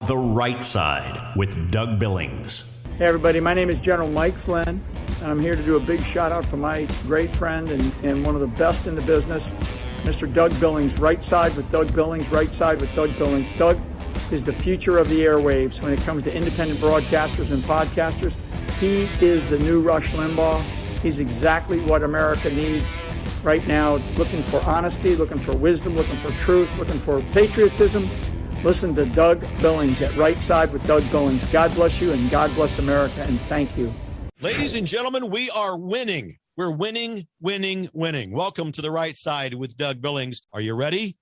The Right Side with Doug Billings. Hey everybody, my name is General Mike Flynn, and I'm here to do a big shout out for my great friend and one of the best in the business, Mr. Doug Billings. Right Side with Doug Billings, Right Side with Doug Billings. Doug is the future of the airwaves when it comes to independent broadcasters and podcasters. He is the new Rush Limbaugh. He's exactly what America needs right now, looking for honesty, looking for wisdom, looking for truth, looking for patriotism. Listen to Doug Billings at Right Side with Doug Billings. God bless you and God bless America, and thank you. Ladies and gentlemen, we are winning. We're winning. Welcome to The Right Side with Doug Billings. Are you ready?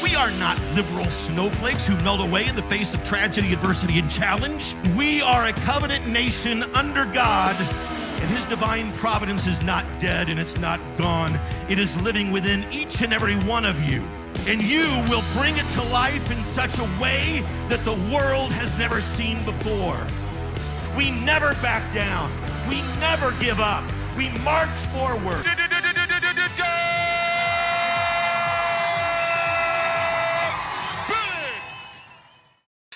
We are not liberal snowflakes who melt away in the face of tragedy, adversity, and challenge. We are a covenant nation under God, and his divine providence is not dead and it's not gone. It is living within each and every one of you. And you will bring it to life in such a way that the world has never seen before. We never back down. We never give up. We march forward.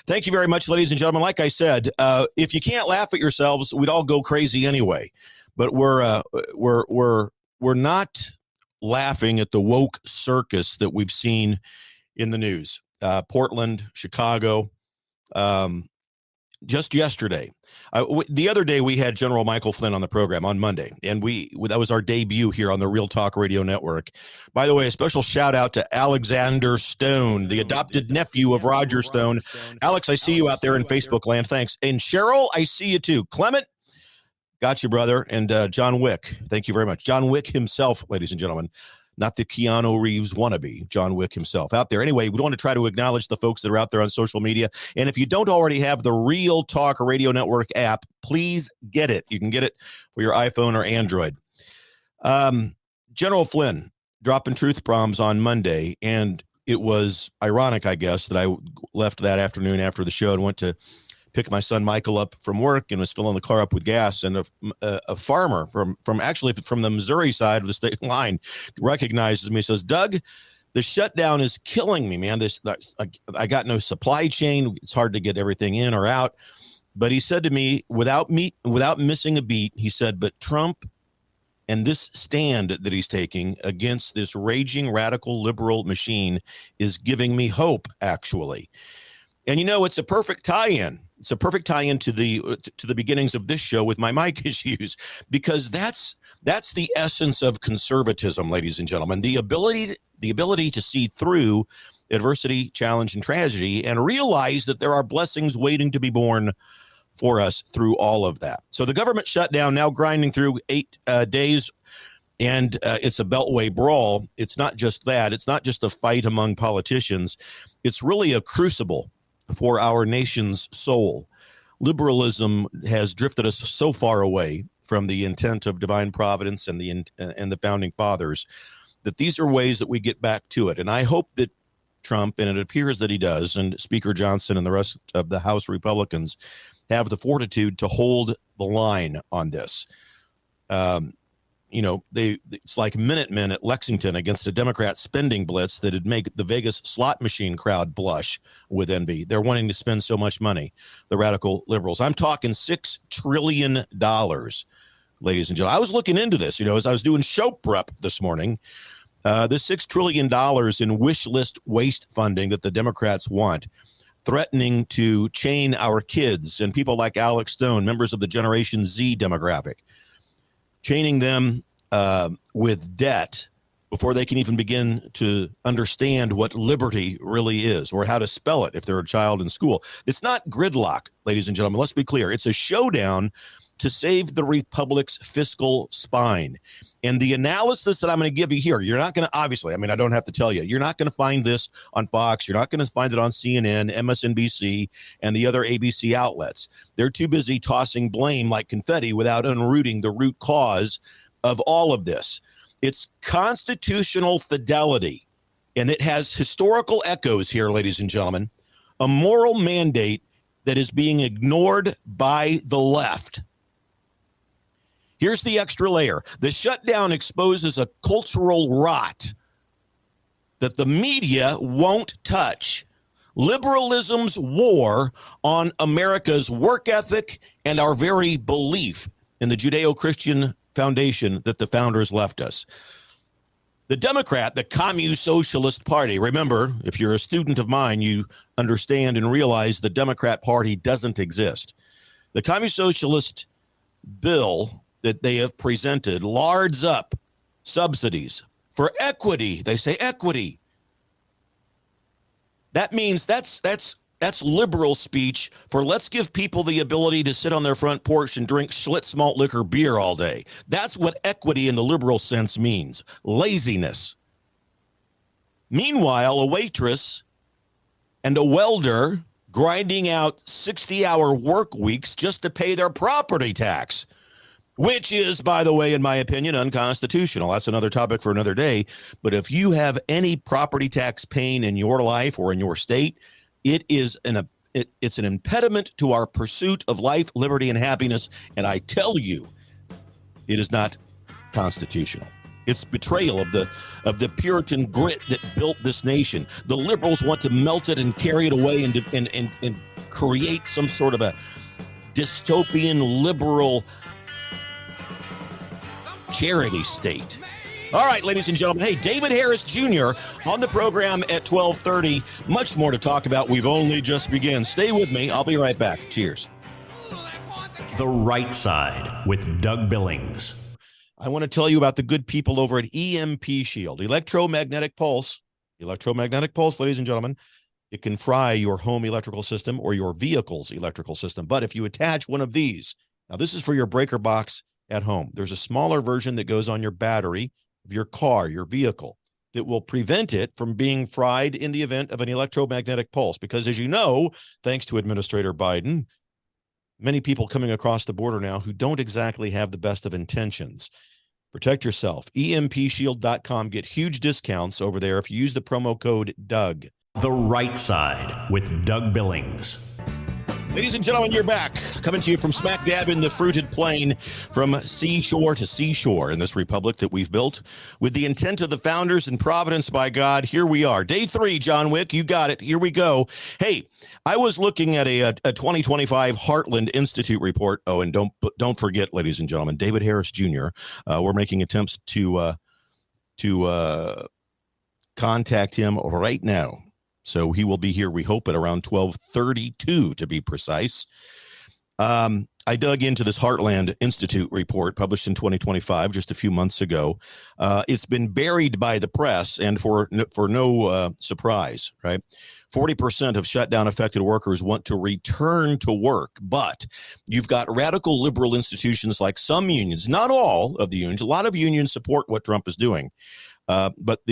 Thank you very much, ladies and gentlemen. Like I said, if you can't laugh at yourselves, we'd all go crazy anyway. But we're not laughing at the woke circus that we've seen in the news. Portland, Chicago, just yesterday. The other day we had General Michael Flynn on the program on Monday, and that was our debut here on the Real Talk Radio Network. By the way, a special shout out to Alexander Stone, the adopted nephew of Roger Stone. Alex, I see you out there in Facebook land. Thanks. And Cheryl, I see you too. Clement, got you, brother. And John Wick, thank you very much. John Wick himself, ladies and gentlemen, not the Keanu Reeves wannabe, John Wick himself out there. Anyway, we want to try to acknowledge the folks that are out there on social media. And if you don't already have the Real Talk Radio Network app, please get it. You can get it for your iPhone or Android. General Flynn dropping truth bombs on Monday, and it was ironic, I guess, that I left that afternoon after the show and went to pick my son Michael up from work and was filling the car up with gas, and a farmer from the Missouri side of the state line recognizes me, says, "Doug, the shutdown is killing me, man. I got no supply chain. It's hard to get everything in or out." But he said to me, without missing a beat, he said, "But Trump and this stand that he's taking against this raging radical liberal machine is giving me hope, actually." And it's a perfect tie-in. It's a perfect tie-in to the beginnings of this show with my mic issues, because that's the essence of conservatism, ladies and gentlemen. The ability to see through adversity, challenge, and tragedy, and realize that there are blessings waiting to be born for us through all of that. So the government shutdown now grinding through 8 days, and it's a beltway brawl. It's not just that. It's not just a fight among politicians. It's really a crucible for our nation's soul. Liberalism has drifted us so far away from the intent of divine providence and the founding fathers that these are ways that we get back to it. And I hope that Trump, and it appears that he does, and Speaker Johnson and the rest of the House Republicans have the fortitude to hold the line on this. It's like Minutemen at Lexington against a Democrat spending blitz that'd make the Vegas slot machine crowd blush with envy. They're wanting to spend so much money, the radical liberals. I'm talking $6 trillion, ladies and gentlemen. I was looking into this, as I was doing show prep this morning. This $6 trillion in wish list waste funding that the Democrats want, threatening to chain our kids and people like Alex Stone, members of the Generation Z demographic, chaining them with debt before they can even begin to understand what liberty really is or how to spell it if they're a child in school. It's not gridlock, ladies and gentlemen. Let's be clear. It's a showdown to save the republic's fiscal spine. And the analysis that I'm going to give you here, you're not going to, obviously, I don't have to tell you, you're not going to find this on Fox. You're not going to find it on CNN, MSNBC, and the other ABC outlets. They're too busy tossing blame like confetti without unrooting the root cause of all of this. It's constitutional fidelity, and it has historical echoes here, ladies and gentlemen, a moral mandate that is being ignored by the left. Here's the extra layer. The shutdown exposes a cultural rot that the media won't touch. Liberalism's war on America's work ethic and our very belief in the Judeo-Christian foundation that the founders left us. The Democrat, the Communist-Socialist Party, remember, if you're a student of mine, you understand and realize the Democrat Party doesn't exist. The Communist-Socialist bill that they have presented lards up subsidies for equity. They say equity. That means that's liberal speech for let's give people the ability to sit on their front porch and drink Schlitz malt liquor beer all day. That's what equity in the liberal sense means. Laziness. Meanwhile, a waitress and a welder grinding out 60-hour work weeks just to pay their property tax, which is, by the way, in my opinion, unconstitutional. That's another topic for another day. But if you have any property tax pain in your life or in your state, it's an impediment to our pursuit of life, liberty, and happiness. And I tell you, it is not constitutional. It's betrayal of the Puritan grit that built this nation. The liberals want to melt it and carry it away and create some sort of a dystopian liberal charity state. All right, ladies and gentlemen. Hey, David Harris Jr. on the program at 12:30. Much more to talk about. We've only just begun. Stay with me. I'll be right back. Cheers. The Right Side with Doug Billings. I want to tell you about the good people over at EMP Shield. Electromagnetic pulse, ladies and gentlemen. It can fry your home electrical system or your vehicle's electrical system. But if you attach one of these, now this is for your breaker box at home. There's a smaller version that goes on your battery of your car, your vehicle, that will prevent it from being fried in the event of an electromagnetic pulse. Because as you know, thanks to Administrator Biden, many people coming across the border now who don't exactly have the best of intentions. Protect yourself. EMPshield.com. Get huge discounts over there if you use the promo code Doug. The Right Side with Doug Billings. Ladies and gentlemen, you're back. Coming to you from smack dab in the fruited plain, from seashore to seashore in this republic that we've built with the intent of the founders and providence by God. Here we are. Day 3, John Wick. You got it. Here we go. Hey, I was looking at a 2025 Heartland Institute report. Oh, and don't forget, ladies and gentlemen, David Harris Jr. We're making attempts to contact him right now. So he will be here, we hope, at around 12:32 to be precise. I dug into this Heartland Institute report published in 2025, just a few months ago. It's been buried by the press, and for no surprise, right? 40% of shutdown-affected workers want to return to work, but you've got radical liberal institutions like some unions, not all of the unions. A lot of unions support what Trump is doing, but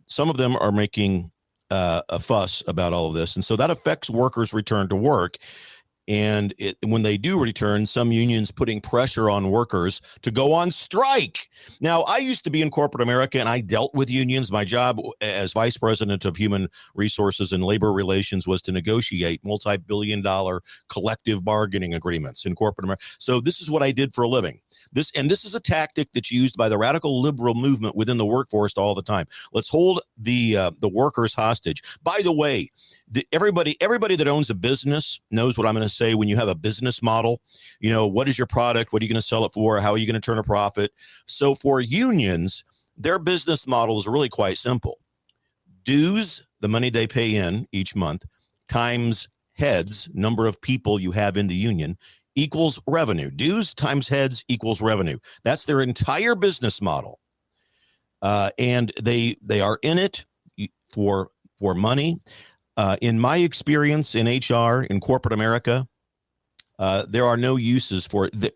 some of them are making a fuss about all of this. And so that affects workers' return to work. And when they do return, some unions putting pressure on workers to go on strike. Now, I used to be in corporate America, and I dealt with unions. My job as vice president of human resources and labor relations was to negotiate multi-billion-dollar collective bargaining agreements in corporate America. So this is what I did for a living. This is a tactic that's used by the radical liberal movement within the workforce all the time. Let's hold the workers hostage. By the way, everybody that owns a business knows what I'm going to say. When you have a business model, you know, what is your product? What are you going to sell it for? How are you going to turn a profit? So for unions, their business model is really quite simple. Dues, the money they pay in each month, times heads, number of people you have in the union, equals revenue. Dues times heads equals revenue. That's their entire business model. And they are in it for money. In my experience in HR, in corporate America, there are no uses for the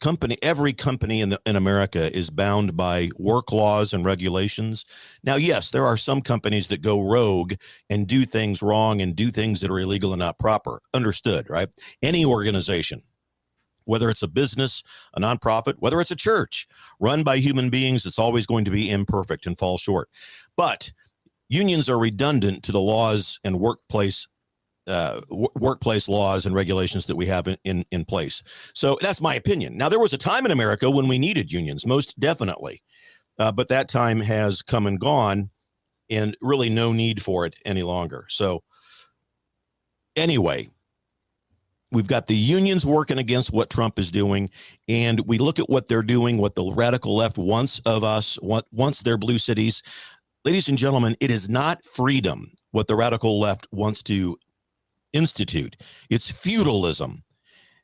company. Every company in America is bound by work laws and regulations. Now, yes, there are some companies that go rogue and do things wrong and do things that are illegal and not proper. Understood, right? Any organization, whether it's a business, a nonprofit, whether it's a church run by human beings, it's always going to be imperfect and fall short. But unions are redundant to the laws and workplace laws and regulations that we have in place. So that's my opinion. Now, there was a time in America when we needed unions, most definitely. But that time has come and gone, and really no need for it any longer. So Anyway, we've got the unions working against what Trump is doing, and we look at what they're doing, what the radical left wants of us, wants their blue cities. Ladies and gentlemen, it is not freedom what the radical left wants to institute. It's feudalism.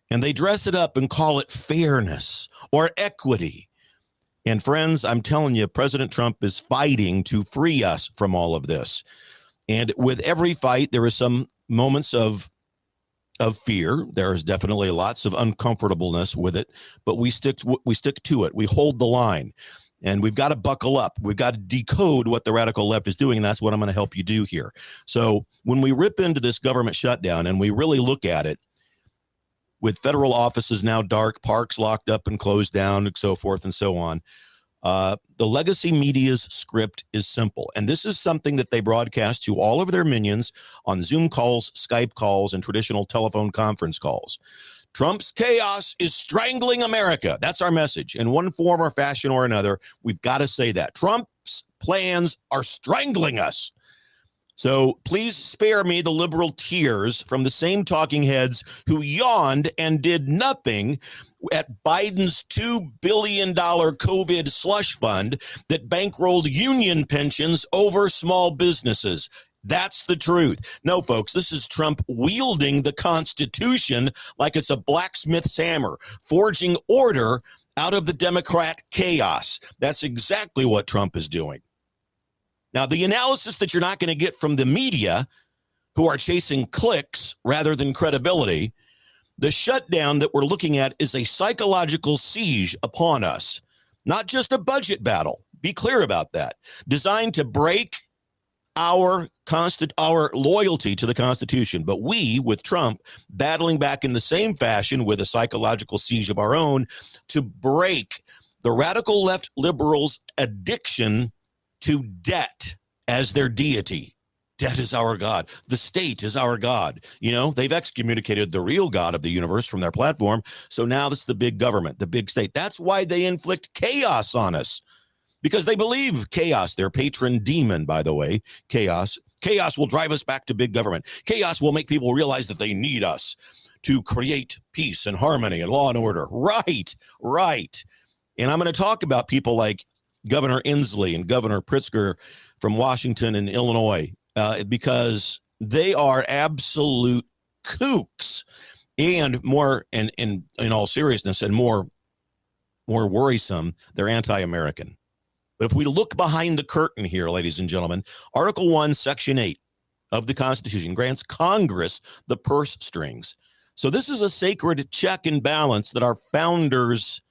And they dress it up and call it fairness or equity. And friends, I'm telling you, President Trump is fighting to free us from all of this. And with every fight, there is some moments of fear. There is definitely lots of uncomfortableness with it, but we stick to it. We hold the line, and we've got to buckle up. We've got to decode what the radical left is doing, and that's what I'm going to help you do here. So when we rip into this government shutdown and we really look at it, with federal offices now dark, parks locked up and closed down, and so forth and so on, the legacy media's script is simple. And this is something that they broadcast to all of their minions on Zoom calls, Skype calls, and traditional telephone conference calls. Trump's chaos is strangling America. That's our message. In one form or fashion or another, we've got to say that. Trump's plans are strangling us. So please spare me the liberal tears from the same talking heads who yawned and did nothing at Biden's $2 billion COVID slush fund that bankrolled union pensions over small businesses. That's the truth. No, folks, this is Trump wielding the Constitution like it's a blacksmith's hammer, forging order out of the Democrat chaos. That's exactly what Trump is doing. Now, the analysis that you're not going to get from the media, who are chasing clicks rather than credibility, the shutdown that we're looking at is a psychological siege upon us, not just a budget battle. Be clear about that. Designed to break our loyalty to the Constitution. But we, with Trump, battling back in the same fashion with a psychological siege of our own to break the radical left liberals' addiction to debt as their deity. Debt is our God. The state is our God. You know, they've excommunicated the real God of the universe from their platform. So now it's the big government, the big state. That's why they inflict chaos on us, because they believe chaos, their patron demon, by the way, chaos. Chaos will drive us back to big government. Chaos will make people realize that they need us to create peace and harmony and law and order. Right. And I'm going to talk about people like Governor Inslee and Governor Pritzker from Washington and Illinois, because they are absolute kooks, and more, and in all seriousness, and more worrisome, they're anti-American. But if we look behind the curtain here, ladies and gentlemen, Article 1, Section 8 of the Constitution grants Congress the purse strings. So this is a sacred check and balance that our founders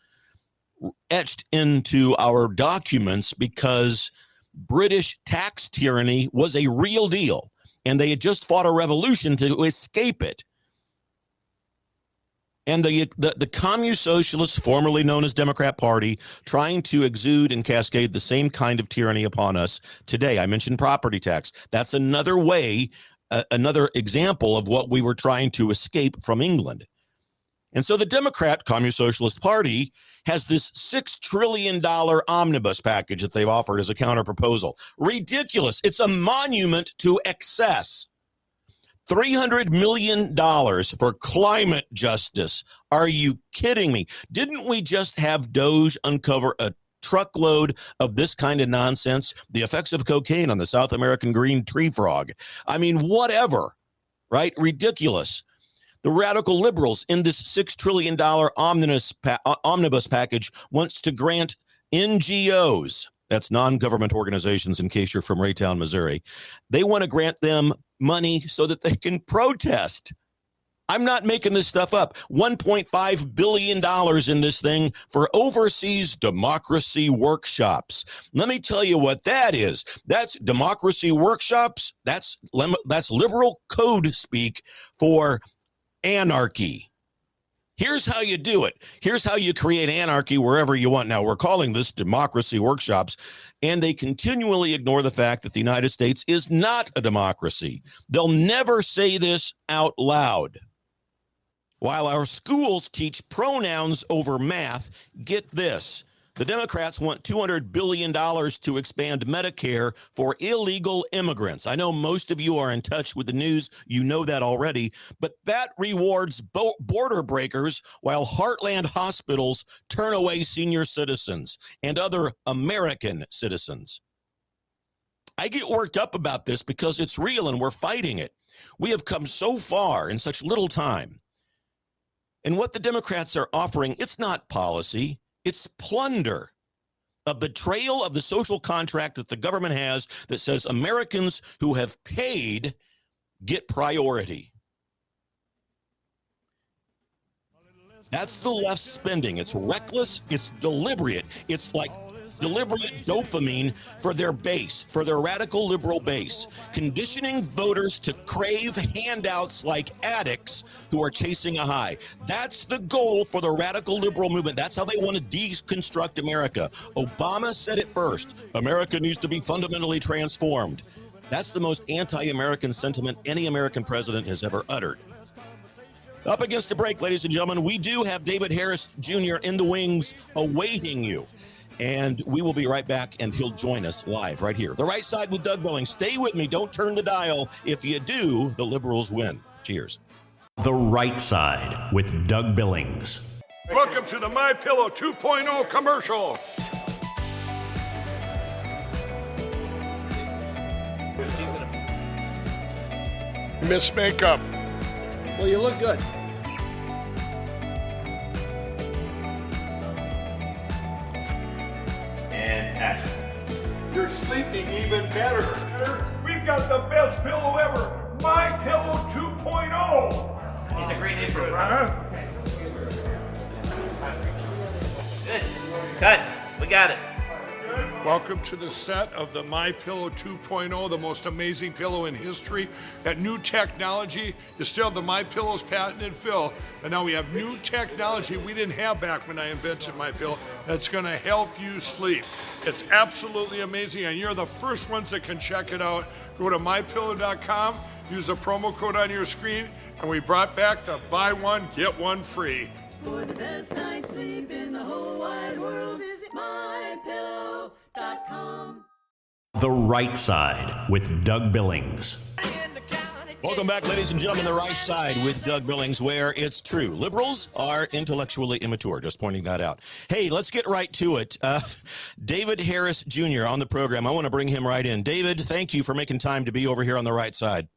etched into our documents, because British tax tyranny was a real deal, and they had just fought a revolution to escape it. And the Communist Socialists, formerly known as Democrat Party, trying to exude and cascade the same kind of tyranny upon us today. I mentioned property tax. That's another way, another example of what we were trying to escape from England. And so the Democrat Communist Socialist Party has this $6 trillion omnibus package that they've offered as a counter proposal. Ridiculous. It's a monument to excess. $300 million for climate justice. Are you kidding me? Didn't we just have Doge uncover a truckload of this kind of nonsense? The effects of cocaine on the South American green tree frog. I mean, whatever, right? Ridiculous. The radical liberals in this $6 trillion omnibus package wants to grant NGOs, that's non-government organizations in case you're from Raytown, Missouri, they want to grant them money so that they can protest. I'm not making this stuff up. $1.5 billion in this thing for overseas democracy workshops. Let me tell you what that is. That's democracy workshops. That's liberal code speak for anarchy. Here's how you do it. Here's how you create anarchy wherever you want. Now, we're calling this democracy workshops, and they continually ignore the fact that the United States is not a democracy. They'll never say this out loud. While our schools teach pronouns over math, get this. The Democrats want $200 billion to expand Medicare for illegal immigrants. I know most of you are in touch with the news. You know that already. But that rewards border breakers while Heartland hospitals turn away senior citizens and other American citizens. I get worked up about this because it's real and we're fighting it. We have come so far in such little time. And what the Democrats are offering, it's not policy. It's plunder, a betrayal of the social contract that the government has that says Americans who have paid get priority. That's the left spending. It's reckless. It's deliberate. It's like deliberate dopamine for their base, for their radical liberal base, conditioning voters to crave handouts like addicts who are chasing a high. That's the goal for the radical liberal movement. That's how they want to deconstruct America. Obama said it first. America needs to be fundamentally transformed. That's the most anti-American sentiment any American president has ever uttered. Up against a break, ladies and gentlemen, we do have David Harris Jr. in the wings awaiting you. And we will be right back, and he'll join us live right here. The Right Side with Doug Billings. Stay with me. Don't turn the dial. If you do, the liberals win. Cheers. The Right Side with Doug Billings. Welcome to the My Pillow 2.0 commercial. Miss Makeup. Well, you look good. And action. You're sleeping even better. We've got the best pillow ever. My Pillow 2.0. He's a great name for a product. Good. Cut. We got it. Welcome to the set of the My Pillow 2.0, the most amazing pillow in history. That new technology is still the My Pillow's patented fill, but now we have new technology we didn't have back when I invented My Pillow that's going to help you sleep. It's absolutely amazing, and you're the first ones that can check it out. Go to mypillow.com, use the promo code on your screen, and we brought back the buy one, get one free. For the best night's sleep in the whole wide world, visit mypillow.com. The Right Side with Doug Billings. Welcome back, ladies and gentlemen, The Right Side with Doug Billings, where it's true. Liberals are intellectually immature, just pointing that out. Hey, let's get right to it. David Harris Jr. on the program. I want to bring him right in. David, thank you for making time to be over here on The Right Side.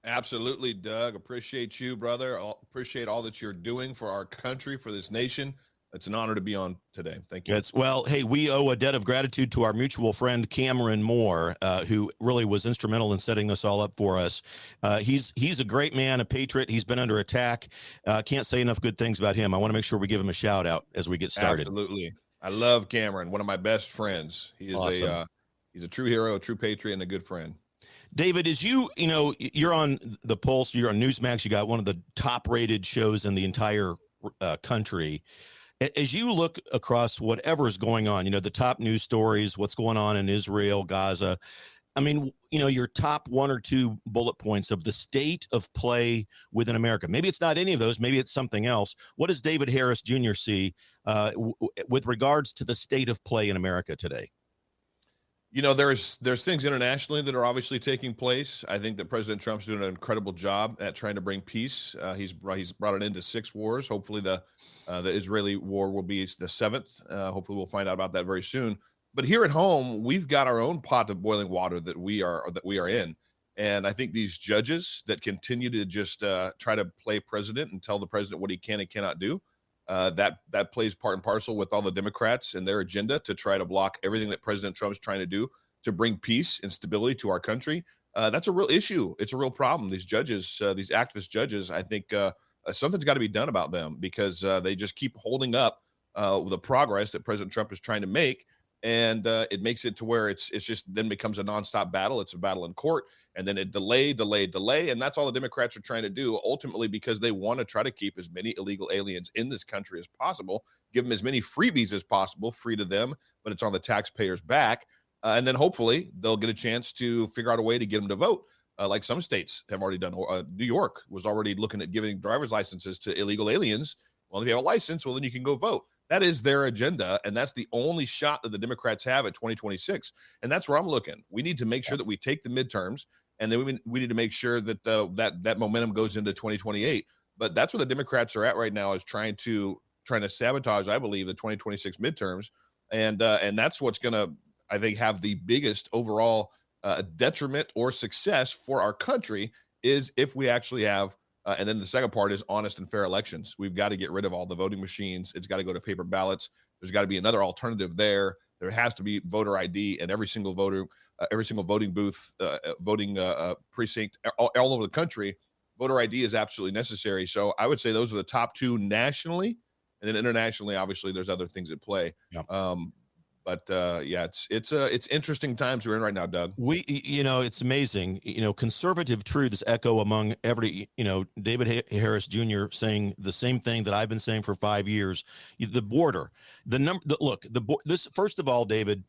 Absolutely, Doug. Appreciate you, brother. Appreciate all that you're doing for our country, for this nation. It's an honor to be on today. Thank you. Well, hey, we owe a debt of gratitude to our mutual friend, Cameron Moore, who really was instrumental in setting this all up for us. He's a great man, a patriot. He's been under attack. Can't say enough good things about him. I want to make sure we give him a shout out as we get started. Absolutely. I love Cameron, one of my best friends. He is awesome. He's a true hero, a true patriot, and a good friend. David, as you're on the Pulse, you're on Newsmax, you got one of the top-rated shows in the entire country. As you look across whatever is going on, the top news stories, what's going on in Israel, Gaza, I mean, your top one or two bullet points of the state of play within America. Maybe it's not any of those. Maybe it's something else. What does David Harris Jr. see with regards to the state of play in America today? There's things internationally that are obviously taking place. I think that President Trump's doing an incredible job at trying to bring peace. He's brought it into 6 wars. Hopefully the Israeli war will be the 7th. Hopefully we'll find out about that very soon. But here at home, we've got our own pot of boiling water that we are in. And I think these judges that continue to just try to play president and tell the president what he can and cannot do, that plays part and parcel with all the Democrats and their agenda to try to block everything that President Trump's trying to do to bring peace and stability to our country. That's a real issue. It's a real problem. These judges, these activist judges, I think something's got to be done about them because they just keep holding up the progress that President Trump is trying to make. And it makes it to where it's just then becomes a nonstop battle. It's a battle in court, and then it delay. And that's all the Democrats are trying to do ultimately because they want to try to keep as many illegal aliens in this country as possible, give them as many freebies as possible, free to them, but it's on the taxpayers' back. And then hopefully they'll get a chance to figure out a way to get them to vote. Like some states have already done. New York was already looking at giving driver's licenses to illegal aliens. Well, if you have a license, well, then you can go vote. That is their agenda, and that's the only shot that the Democrats have at 2026. And that's where I'm looking. We need to make sure that we take the midterms, and then we need to make sure that that momentum goes into 2028. But that's where the Democrats are at right now, is trying to sabotage, I believe, the 2026 midterms, and that's what's going to, I think, have the biggest overall detriment or success for our country, is if we actually have. And then the second part is honest and fair elections. We've got to get rid of all the voting machines. It's got to go to paper ballots. There's got to be another alternative there. There has to be voter ID in every single voter, every single voting booth, voting precinct all over the country. Voter ID is absolutely necessary. So I would say those are the top two nationally, and then internationally, obviously, there's other things at play. Yep. But it's interesting times we're in right now, Doug. It's amazing. Conservative truths echo among every. David Harris Jr. saying the same thing that I've been saying for 5 years. The border, this first of all, David,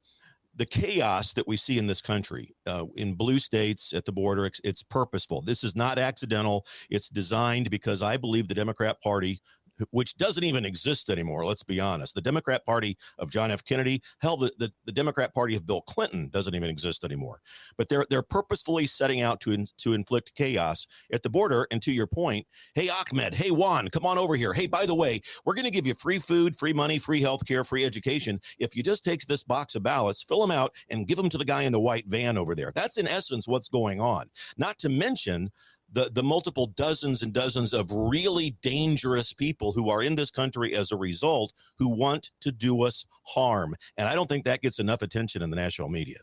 the chaos that we see in this country, in blue states at the border, it's purposeful. This is not accidental. It's designed because I believe the Democrat Party, which doesn't even exist anymore. Let's be honest. The Democrat Party of John F. Kennedy, hell, the Democrat Party of Bill Clinton doesn't even exist anymore. But they're purposefully setting out to inflict chaos at the border. And to your point, hey, Ahmed, hey, Juan, come on over here. Hey, by the way, we're going to give you free food, free money, free health care, free education. If you just take this box of ballots, fill them out, and give them to the guy in the white van over there. That's in essence what's going on. Not to mention the multiple dozens and dozens of really dangerous people who are in this country as a result, who want to do us harm. And I don't think that gets enough attention in the national media.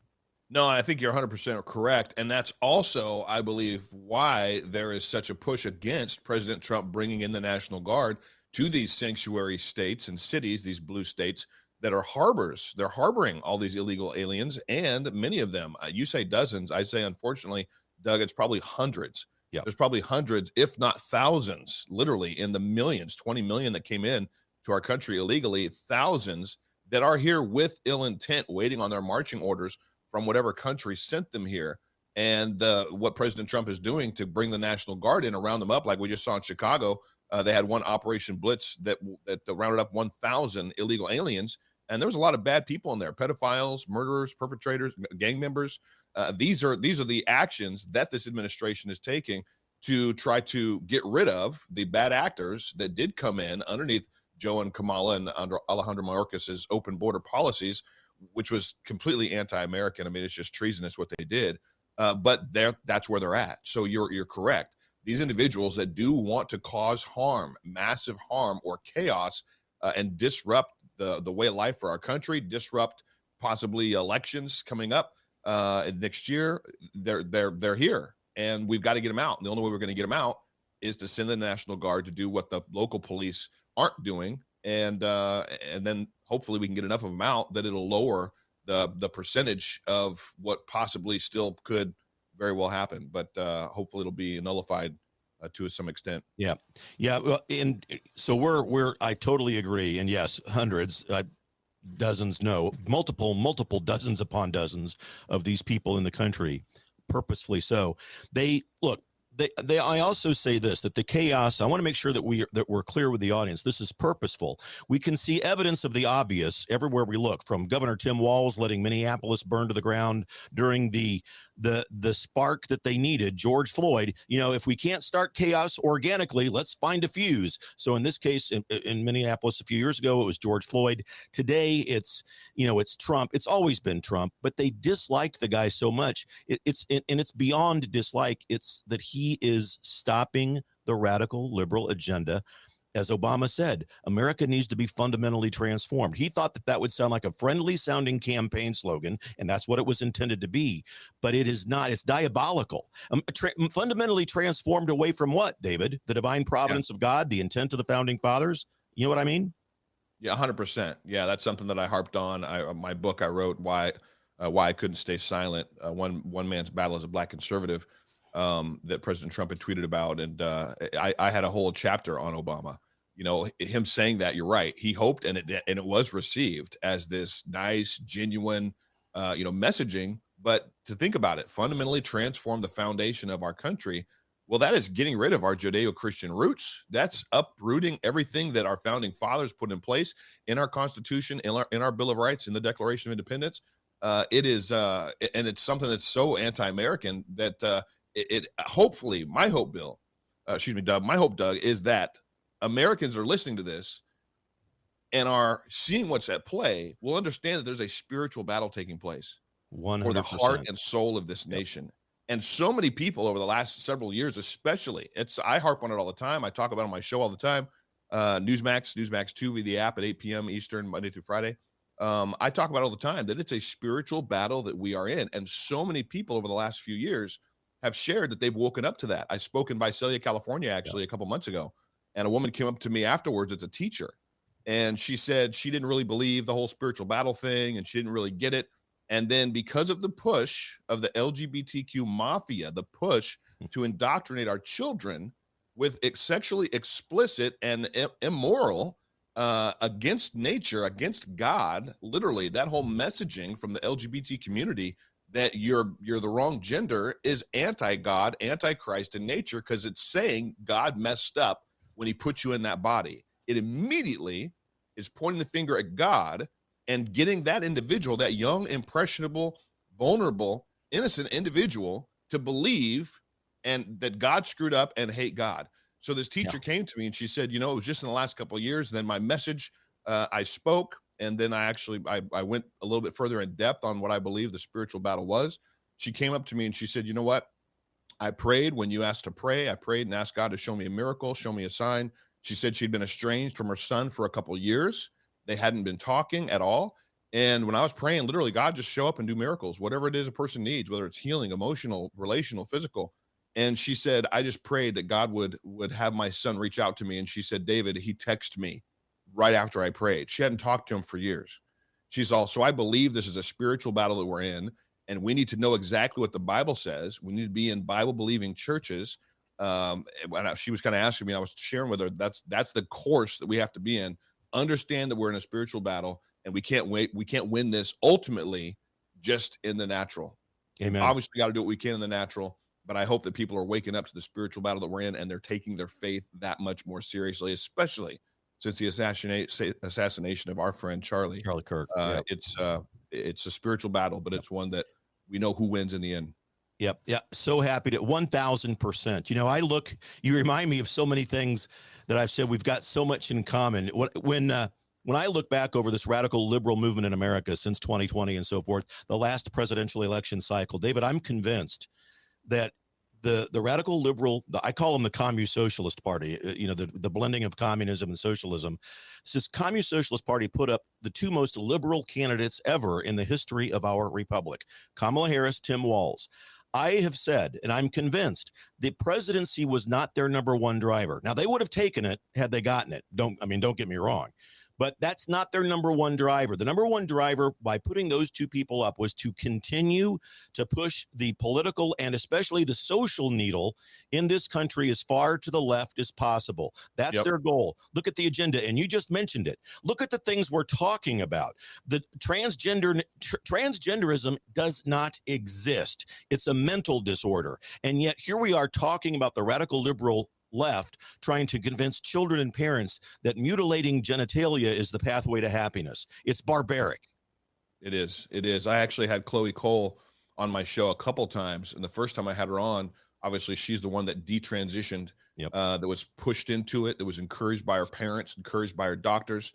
No, I think you're 100% correct. And that's also, I believe, why there is such a push against President Trump bringing in the National Guard to these sanctuary states and cities, these blue states that are harbors. They're harboring all these illegal aliens, and many of them, you say dozens, I say, unfortunately, Doug, it's probably hundreds. Yeah. There's probably hundreds, if not thousands, literally in the millions, 20 million that came in to our country illegally, thousands that are here with ill intent, waiting on their marching orders from whatever country sent them here. And what President Trump is doing to bring the National Guard in and round them up, like we just saw in Chicago, they had one Operation Blitz that rounded up 1,000 illegal aliens. And there was a lot of bad people in there, pedophiles, murderers, perpetrators, gang members. These are the actions that this administration is taking to try to get rid of the bad actors that did come in underneath Joe and Kamala and under Alejandro Mayorkas's open border policies, which was completely anti-American. I mean, it's just treasonous what they did. But that's where they're at. So you're correct. These individuals that do want to cause harm, massive harm or chaos, and disrupt the way of life for our country, disrupt possibly elections coming up next year, they're here, and we've got to get them out. And the only way we're going to get them out is to send the National Guard to do what the local police aren't doing, and then hopefully we can get enough of them out that it'll lower the percentage of what possibly still could very well happen. But hopefully it'll be nullified to some extent. Yeah. Well, and so I totally agree. And yes, hundreds, dozens, no, multiple dozens upon dozens of these people in the country, purposefully so. I also say this, that the chaos, I want to make sure that we're clear with the audience. This is purposeful. We can see evidence of the obvious everywhere we look, from Governor Tim Walz letting Minneapolis burn to the ground during the spark that they needed, George Floyd. If we can't start chaos organically, let's find a fuse. So in this case, in Minneapolis a few years ago, it was George Floyd. Today, it's Trump. It's always been Trump, but they dislike the guy so much. It's beyond dislike. It's that he is stopping the radical liberal agenda. As Obama said, America needs to be fundamentally transformed. He thought that would sound like a friendly sounding campaign slogan, and that's what it was intended to be. But it is not. It's diabolical. Fundamentally transformed away from what, David? The divine providence of God, the intent of the founding fathers? You know what I mean? Yeah, 100%. Yeah, that's something that I harped on. My book I wrote, Why I Couldn't Stay Silent, One Man's Battle as a Black Conservative, that President Trump had tweeted about. And I had a whole chapter on Obama. Him saying that, you're right. He hoped, and it was received as this nice, genuine, messaging. But to think about it, fundamentally transform the foundation of our country. Well, that is getting rid of our Judeo-Christian roots. That's uprooting everything that our founding fathers put in place in our Constitution, in our Bill of Rights, in the Declaration of Independence. It is, and it's something that's so anti-American that hopefully, my hope, Doug, is that Americans are listening to this and are seeing what's at play, will understand that there's a spiritual battle taking place 100%. for the heart and soul of this nation. And so many people over the last several years, especially, I harp on it all the time. I talk about it on my show all the time. Newsmax 2 via the app at 8 p.m. Eastern, Monday through Friday. I talk about it all the time that it's a spiritual battle that we are in. And so many people over the last few years have shared that they've woken up to that. I spoke in Visalia, California, actually, a couple months ago. And a woman came up to me afterwards as a teacher. And she said she didn't really believe the whole spiritual battle thing, and she didn't really get it. And then because of the push of the LGBTQ mafia, the push to indoctrinate our children with sexually explicit and immoral, against nature, against God, literally that whole messaging from the LGBT community that you're the wrong gender is anti-God, anti-Christ in nature, because it's saying God messed up when he put you in that body. It immediately is pointing the finger at God and getting that individual, that young, impressionable, vulnerable, innocent individual to believe and that God screwed up and hate God. So this teacher came to me and she said, it was just in the last couple of years. Then my message, I spoke, and then I went a little bit further in depth on what I believe the spiritual battle was. She came up to me and she said, you know what? I prayed when you asked to pray. I prayed and asked God to show me a miracle, show me a sign. She said she'd been estranged from her son for a couple of years. They hadn't been talking at all. And when I was praying, literally, God just show up and do miracles, whatever it is a person needs, whether it's healing, emotional, relational, physical. And she said, I just prayed that God would have my son reach out to me. And she said, David, he texted me right after I prayed. She hadn't talked to him for years. She's also, I believe this is a spiritual battle that we're in, and we need to know exactly what the Bible says. We need to be in Bible-believing churches. She was kind of asking me, I was sharing with her, that's the course that we have to be in. Understand that we're in a spiritual battle, and we can't win this ultimately just in the natural. Amen. Obviously, we got to do what we can in the natural, but I hope that people are waking up to the spiritual battle that we're in, and they're taking their faith that much more seriously, especially since the assassination of our friend Charlie Kirk. It's a spiritual battle, but it's one that we know who wins in the end. Yep. So happy to 1,000%. You remind me of so many things that I've said. We've got so much in common. When I look back over this radical liberal movement in America since 2020 and so forth, the last presidential election cycle, David, I'm convinced that the radical liberal, I call them the Communist Socialist Party, the blending of communism and socialism. This Communist Socialist Party put up the two most liberal candidates ever in the history of our republic, Kamala Harris, Tim Walz. I have said, and I'm convinced, the presidency was not their number one driver. Now, they would have taken it had they gotten it. Don't get me wrong. But that's not their number one driver. The number one driver, by putting those two people up, was to continue to push the political and especially the social needle in this country as far to the left as possible. That's their goal. Look at the agenda, and you just mentioned it. Look at the things we're talking about. The transgenderism does not exist. It's a mental disorder. And yet here we are talking about the radical liberal left trying to convince children and parents that mutilating genitalia is the pathway to happiness. It's barbaric. It is. I actually had Chloe Cole on my show a couple times, and the first time I had her on, obviously she's the one that detransitioned, that was pushed into it, that was encouraged by her parents, encouraged by her doctors,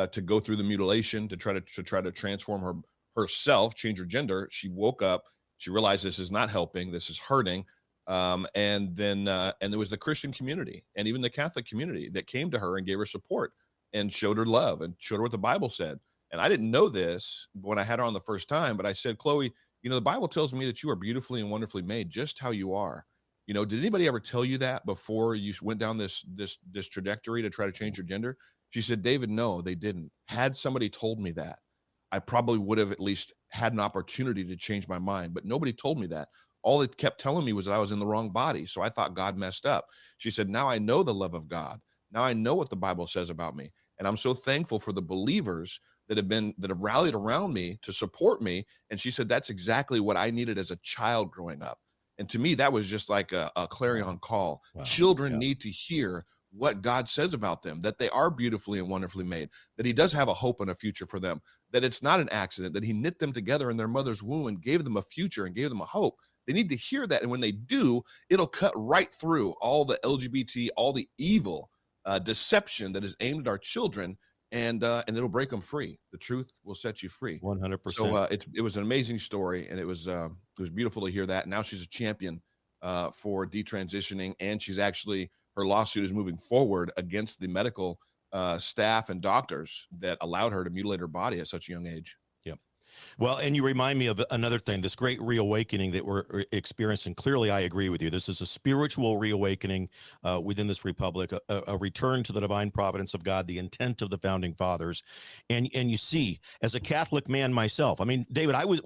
to go through the mutilation, to try to transform herself, change her gender. She woke up, she realized this is not helping, this is hurting. And there was the Christian community and even the Catholic community that came to her and gave her support and showed her love and showed her what the Bible said. And I didn't know this when I had her on the first time, but I said, Chloe, the Bible tells me that you are beautifully and wonderfully made just how you are. Did anybody ever tell you that before you went down this trajectory to try to change your gender? She said, David, no, they didn't. Had somebody told me that, I probably would have at least had an opportunity to change my mind, but nobody told me that. All it kept telling me was that I was in the wrong body. So I thought God messed up. She said, now I know the love of God. Now I know what the Bible says about me. And I'm so thankful for the believers that have rallied around me to support me. And she said, that's exactly what I needed as a child growing up. And to me, that was just like a clarion call. Wow. Children need to hear what God says about them, that they are beautifully and wonderfully made, that he does have a hope and a future for them, that it's not an accident, that he knit them together in their mother's womb and gave them a future and gave them a hope. They need to hear that. And when they do, it'll cut right through all the LGBT, all the evil deception that is aimed at our children, and it'll break them free. The truth will set you free. 100%. So it was an amazing story, and it was beautiful to hear that. Now she's a champion for detransitioning, and she's actually, her lawsuit is moving forward against the medical staff and doctors that allowed her to mutilate her body at such a young age. Yep. Well, and you remind me of another thing, this great reawakening that we're experiencing. Clearly, I agree with you. This is a spiritual reawakening within this republic, a return to the divine providence of God, the intent of the founding fathers. And you see, as a Catholic man myself, I mean, David, I was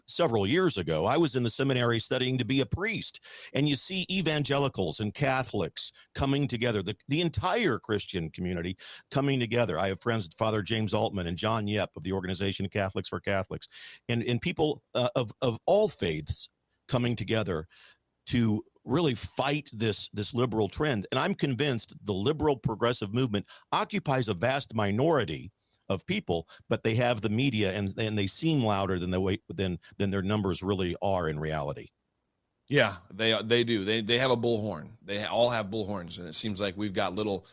several years ago, I was in the seminary studying to be a priest. And you see evangelicals and Catholics coming together, the entire Christian community coming together. I have friends, Father James Altman and John Yep of the Organization of Catholics for Catholics, and people of all faiths coming together to really fight this liberal trend. And I'm convinced the liberal progressive movement occupies a vast minority of people, but they have the media, and they seem louder than their numbers really are in reality. Yeah, they do. They have a bullhorn. They all have bullhorns, and it seems like we've got little,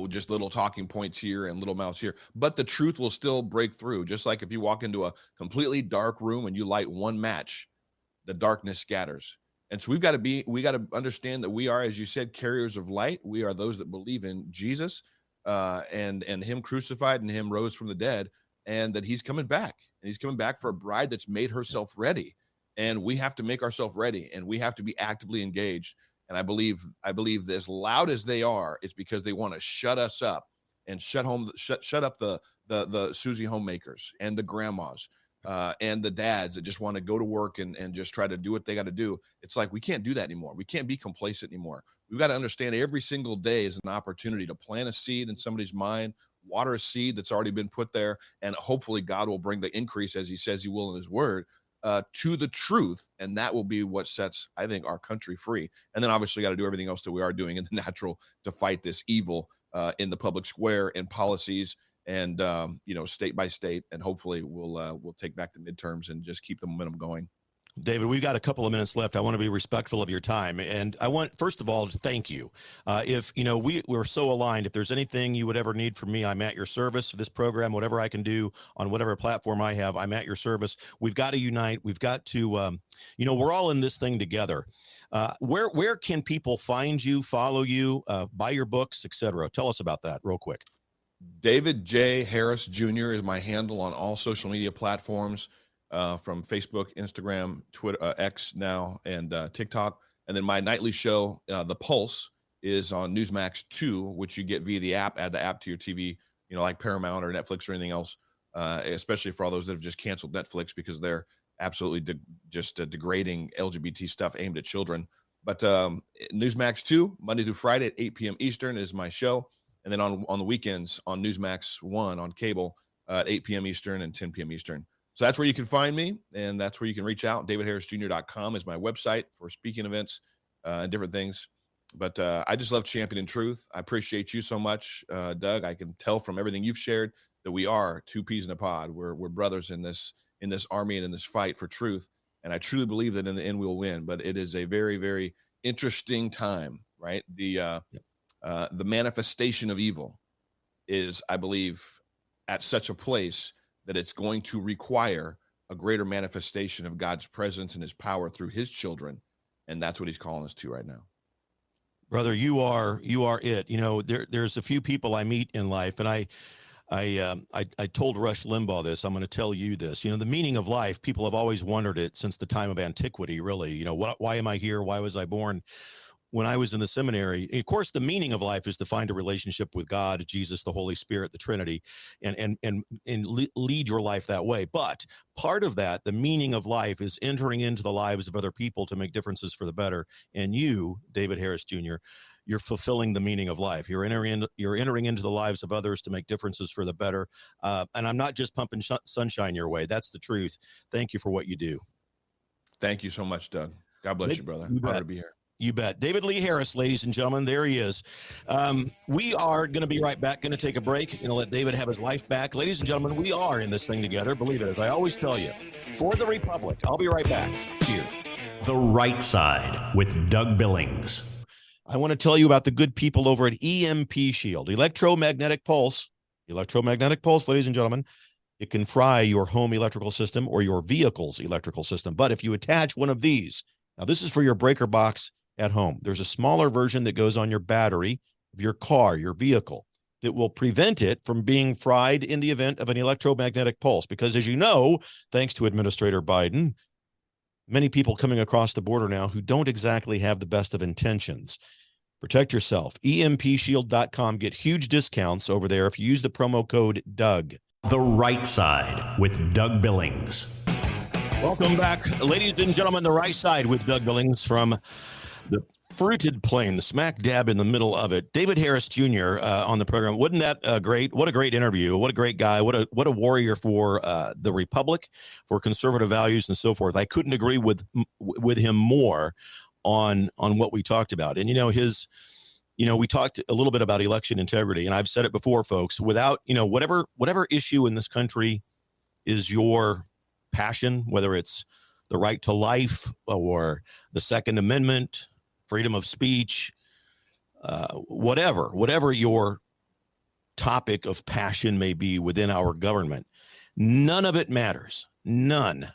just little talking points here and little mouths here. But the truth will still break through. Just like if you walk into a completely dark room and you light one match, the darkness scatters. And so we got to understand that we are, as you said, carriers of light. We are those that believe in Jesus and him crucified and him rose from the dead, and that he's coming back. And he's coming back for a bride that's made herself ready. And we have to make ourselves ready, and we have to be actively engaged. And I believe that as loud as they are, it's because they want to shut us up and shut up the Susie homemakers and the grandmas and the dads that just want to go to work and just try to do what they got to do. It's like, we can't do that anymore. We can't be complacent anymore. We've got to understand every single day is an opportunity to plant a seed in somebody's mind, water a seed that's already been put there, and hopefully God will bring the increase, as he says he will in his word, to the truth, and that will be what sets, I think, our country free. And then obviously got to do everything else that we are doing in the natural to fight this evil in the public square, in policies, and state by state. And hopefully we'll take back the midterms and just keep the momentum going. David, we've got a couple of minutes left. I want to be respectful of your time. And I want, first of all, to thank you. If, we're so aligned, if there's anything you would ever need from me, I'm at your service for this program, whatever I can do on whatever platform I have, I'm at your service. We've got to unite. We've got to, we're all in this thing together. Where can people find you, follow you, buy your books, etc.? Tell us about that real quick. David J. Harris Jr. is my handle on all social media platforms. From Facebook, Instagram, Twitter, X now, and TikTok. And then my nightly show, The Pulse, is on Newsmax 2, which you get via the app. Add the app to your TV, like Paramount or Netflix or anything else, especially for all those that have just canceled Netflix because they're absolutely degrading LGBT stuff aimed at children. But Newsmax 2, Monday through Friday at 8 p.m. Eastern is my show. And then on the weekends on Newsmax 1 on cable at 8 p.m. Eastern and 10 p.m. Eastern. So that's where you can find me, and that's where you can reach out. DavidHarrisJr.com is my website for speaking events and different things. But I just love championing truth. I appreciate you so much, Doug. I can tell from everything you've shared that we are two peas in a pod. We're brothers in this army and in this fight for truth. And I truly believe that in the end we'll win. But it is a very, very interesting time, right? The manifestation of evil is, I believe, at such a place that it's going to require a greater manifestation of God's presence and his power through his children. And that's what he's calling us to right now. Brother, you are it. There's a few people I meet in life, and I told Rush Limbaugh this. I'm going to tell you this. The meaning of life, people have always wondered it since the time of antiquity, really. Why am I here? Why was I born? When I was in the seminary, of course, the meaning of life is to find a relationship with God, Jesus, the Holy Spirit, the Trinity, and lead your life that way. But part of that, the meaning of life, is entering into the lives of other people to make differences for the better. And you, David Harris Jr., you're fulfilling the meaning of life. You're entering into the lives of others to make differences for the better. And I'm not just pumping sunshine your way. That's the truth. Thank you for what you do. Thank you so much, Doug. God bless you, brother. You bet. Honored to be here. You bet. David Lee Harris, ladies and gentlemen, there he is. We are going to be right back, going to take a break, going to let David have his life back. Ladies and gentlemen, we are in this thing together, believe it, as I always tell you, for the Republic. I'll be right back. Cheers. The Right Side with Doug Billings. I want to tell you about the good people over at EMP Shield, electromagnetic pulse, ladies and gentlemen. It can fry your home electrical system or your vehicle's electrical system. But if you attach one of these, now this is for your breaker box at home. There's a smaller version that goes on your battery of your car, your vehicle, that will prevent it from being fried in the event of an electromagnetic pulse. Because as you know, thanks to Administrator Biden, many people coming across the border now who don't exactly have the best of intentions. Protect yourself. EMPshield.com. Get huge discounts over there if you use the promo code Doug. The Right Side with Doug Billings. Welcome back, ladies and gentlemen. The Right Side with Doug Billings from the fruited plain, the smack dab in the middle of it. David Harris Jr. On the program. Wasn't that great? What a great interview. What a great guy. What a warrior for the Republic, for conservative values and so forth. I couldn't agree with him more on what we talked about. And, we talked a little bit about election integrity, and I've said it before, folks, without, whatever issue in this country is your passion, whether it's the right to life or the Second Amendment, freedom of speech, whatever your topic of passion may be within our government, none of it matters. None,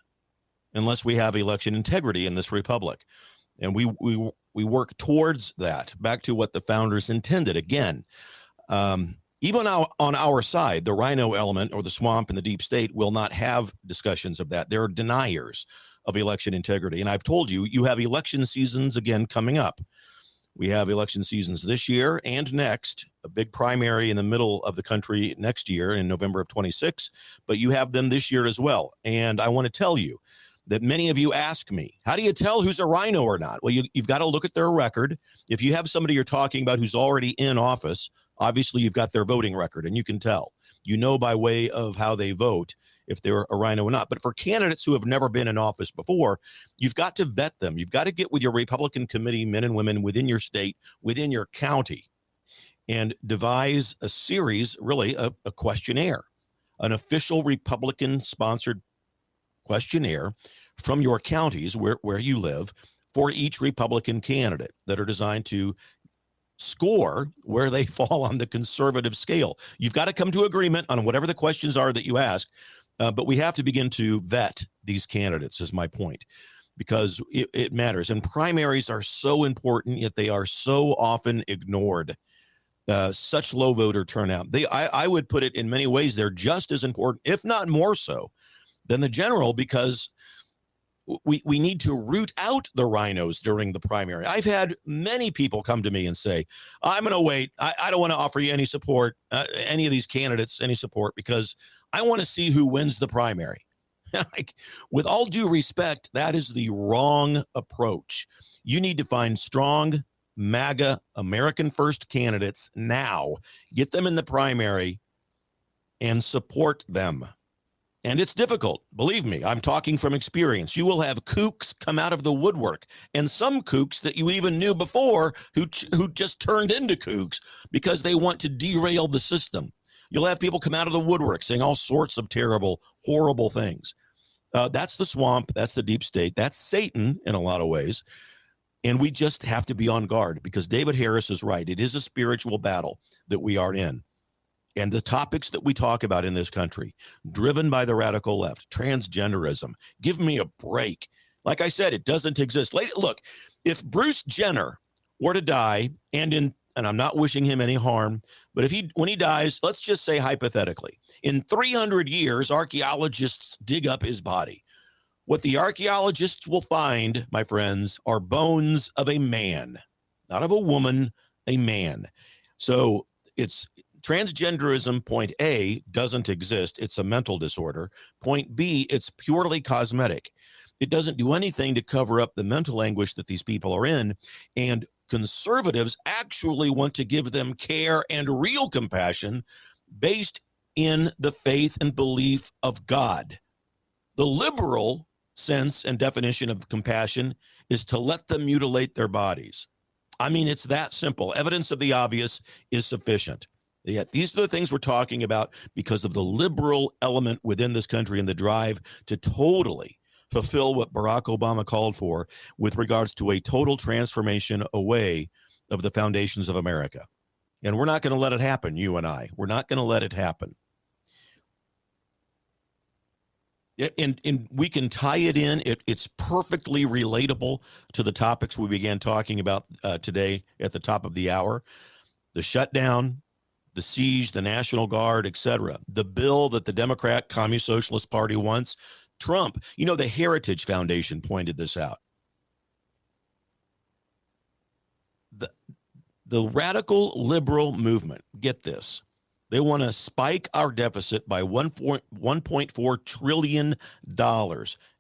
unless we have election integrity in this republic. And we work towards that, back to what the founders intended. Again, even on our side, the rhino element or the swamp and the deep state will not have discussions of that. They're deniers of election integrity. And I've told you, you have election seasons again coming up. We have election seasons this year and next, a big primary in the middle of the country next year in November of 26, but you have them this year as well. And I want to tell you that many of you ask me, how do you tell who's a rhino or not? Well, you've got to look at their record. If you have somebody you're talking about who's already in office, obviously you've got their voting record and you can tell. You know by way of how they vote if they're a rhino or not. But for candidates who have never been in office before, you've got to vet them. You've got to get with your Republican committee, men and women within your state, within your county, and devise a series, really a questionnaire, an official Republican-sponsored questionnaire from your counties where you live for each Republican candidate that are designed to score where they fall on the conservative scale. You've got to come to agreement on whatever the questions are that you ask, but we have to begin to vet these candidates is my point, because it matters. And primaries are so important, yet they are so often ignored. Such low voter turnout. I would put it in many ways, they're just as important, if not more so, than the general, because we need to root out the rhinos during the primary. I've had many people come to me and say, I'm going to wait. I don't want to offer you any support, any of these candidates, any support, because I want to see who wins the primary. Like, with all due respect, that is the wrong approach. You need to find strong MAGA American First candidates now, get them in the primary and support them. And it's difficult. Believe me, I'm talking from experience. You will have kooks come out of the woodwork, and some kooks that you even knew before who just turned into kooks because they want to derail the system. You'll have people come out of the woodwork saying all sorts of terrible, horrible things. That's the swamp. That's the deep state. That's Satan in a lot of ways. And we just have to be on guard, because David Harris is right. It is a spiritual battle that we are in. And the topics that we talk about in this country, driven by the radical left, transgenderism, give me a break. Like I said, it doesn't exist. Look, if Bruce Jenner were to die, and I'm not wishing him any harm, but when he dies, let's just say hypothetically, in 300 years, archaeologists dig up his body. What the archaeologists will find, my friends, are bones of a man, not of a woman, a man. So it's transgenderism, point A, doesn't exist. It's a mental disorder. Point B, it's purely cosmetic. It doesn't do anything to cover up the mental anguish that these people are in. And conservatives actually want to give them care and real compassion based in the faith and belief of God. The liberal sense and definition of compassion is to let them mutilate their bodies. I mean, it's that simple. Evidence of the obvious is sufficient. Yet these are the things we're talking about because of the liberal element within this country and the drive to totally fulfill what Barack Obama called for with regards to a total transformation away of the foundations of America. And we're not going to let it happen, you and I. We're not going to let it happen. And we can tie it in. It's perfectly relatable to the topics we began talking about today at the top of the hour. The shutdown, the siege, the National Guard, etc. The bill that the Democrat Communist Socialist Party wants. Trump, the Heritage Foundation pointed this out. The radical liberal movement, get this, they want to spike our deficit by $1.4 trillion.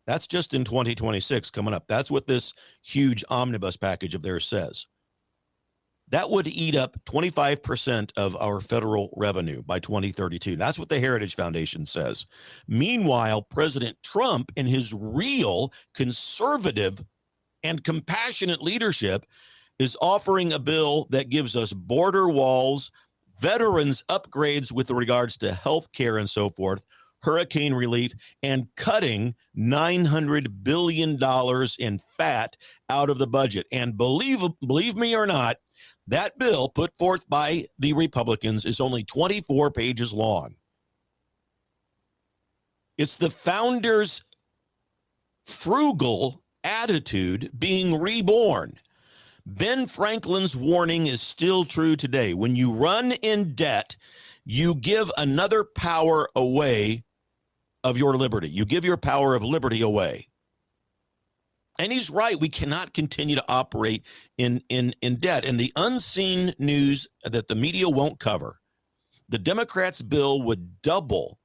That's just in 2026 coming up. That's what this huge omnibus package of theirs says. That would eat up 25% of our federal revenue by 2032. That's what the Heritage Foundation says. Meanwhile, President Trump, in his real conservative and compassionate leadership, is offering a bill that gives us border walls, veterans upgrades with regards to health care and so forth, hurricane relief, and cutting $900 billion in fat out of the budget. And believe me or not, that bill put forth by the Republicans is only 24 pages long. It's the founders' frugal attitude being reborn. Ben Franklin's warning is still true today. When you run in debt, you give another power away of your liberty. You give your power of liberty away. And he's right. We cannot continue to operate in debt. And the unseen news that the media won't cover, the Democrats' bill would double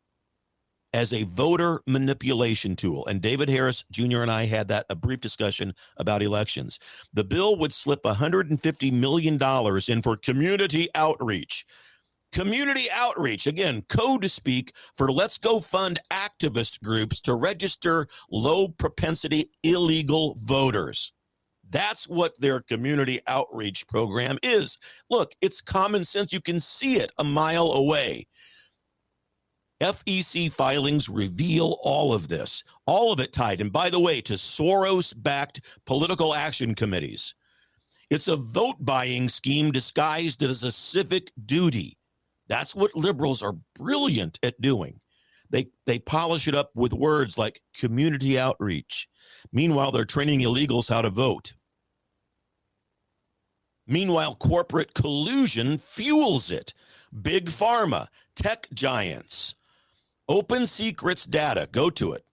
as a voter manipulation tool. And David Harris Jr. and I had a brief discussion about elections. The bill would slip $150 million in for community outreach. Community outreach, again, code speak for let's go fund activist groups to register low propensity illegal voters. That's what their community outreach program is. Look, it's common sense. You can see it a mile away. FEC filings reveal all of this, all of it tied, and by the way, to Soros-backed political action committees. It's a vote-buying scheme disguised as a civic duty. That's what liberals are brilliant at doing. They polish it up with words like community outreach. Meanwhile, they're training illegals how to vote. Meanwhile, corporate collusion fuels it. Big pharma, tech giants, open secrets data, go to it.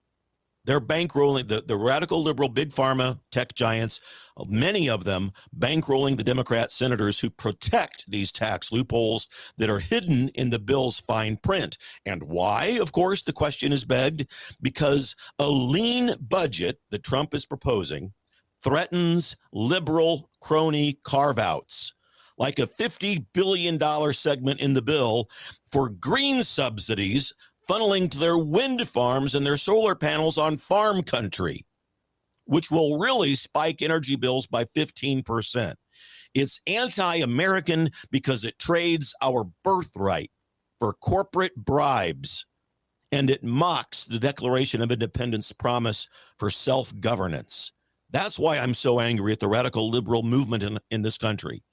They're bankrolling the radical liberal big pharma tech giants, many of them bankrolling the Democrat senators who protect these tax loopholes that are hidden in the bill's fine print. And why? Of course, the question is begged because a lean budget that Trump is proposing threatens liberal crony carve-outs, like a $50 billion segment in the bill for green subsidies funneling to their wind farms and their solar panels on farm country, which will really spike energy bills by 15%. It's anti-American because it trades our birthright for corporate bribes, and it mocks the Declaration of Independence promise for self-governance. That's why I'm so angry at the radical liberal movement in this country.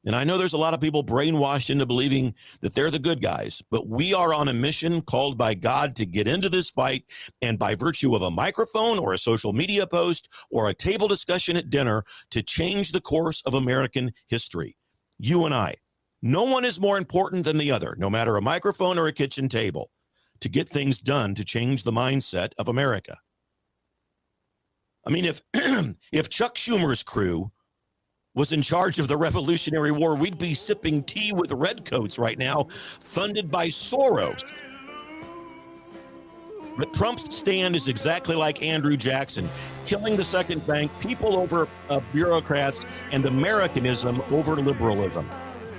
And I know there's a lot of people brainwashed into believing that they're the good guys, but we are on a mission called by God to get into this fight, and by virtue of a microphone or a social media post or a table discussion at dinner to change the course of American history. You and I. No one is more important than the other, no matter a microphone or a kitchen table, to get things done to change the mindset of America. I mean, if Chuck Schumer's crew was in charge of the Revolutionary War, we'd be sipping tea with redcoats right now, funded by Soros. But Trump's stand is exactly like Andrew Jackson, killing the second bank, people over bureaucrats, and Americanism over liberalism.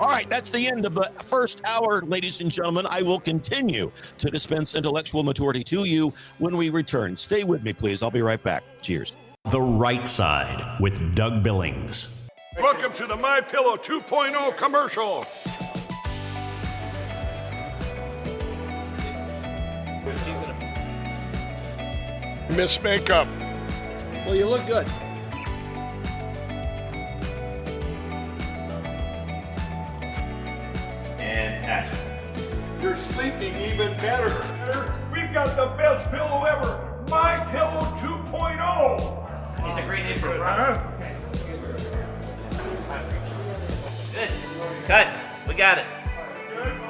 All right, that's the end of the first hour, ladies and gentlemen. I will continue to dispense intellectual maturity to you when we return. Stay with me, please. I'll be right back. Cheers. The Right Side with Doug Billings. Welcome to the My Pillow 2.0 commercial. Miss Makeup. Well, you look good. And action. You're sleeping even better. We've got the best pillow ever. My Pillow 2.0. He's a great name for it. Huh? Good. Cut. We got it.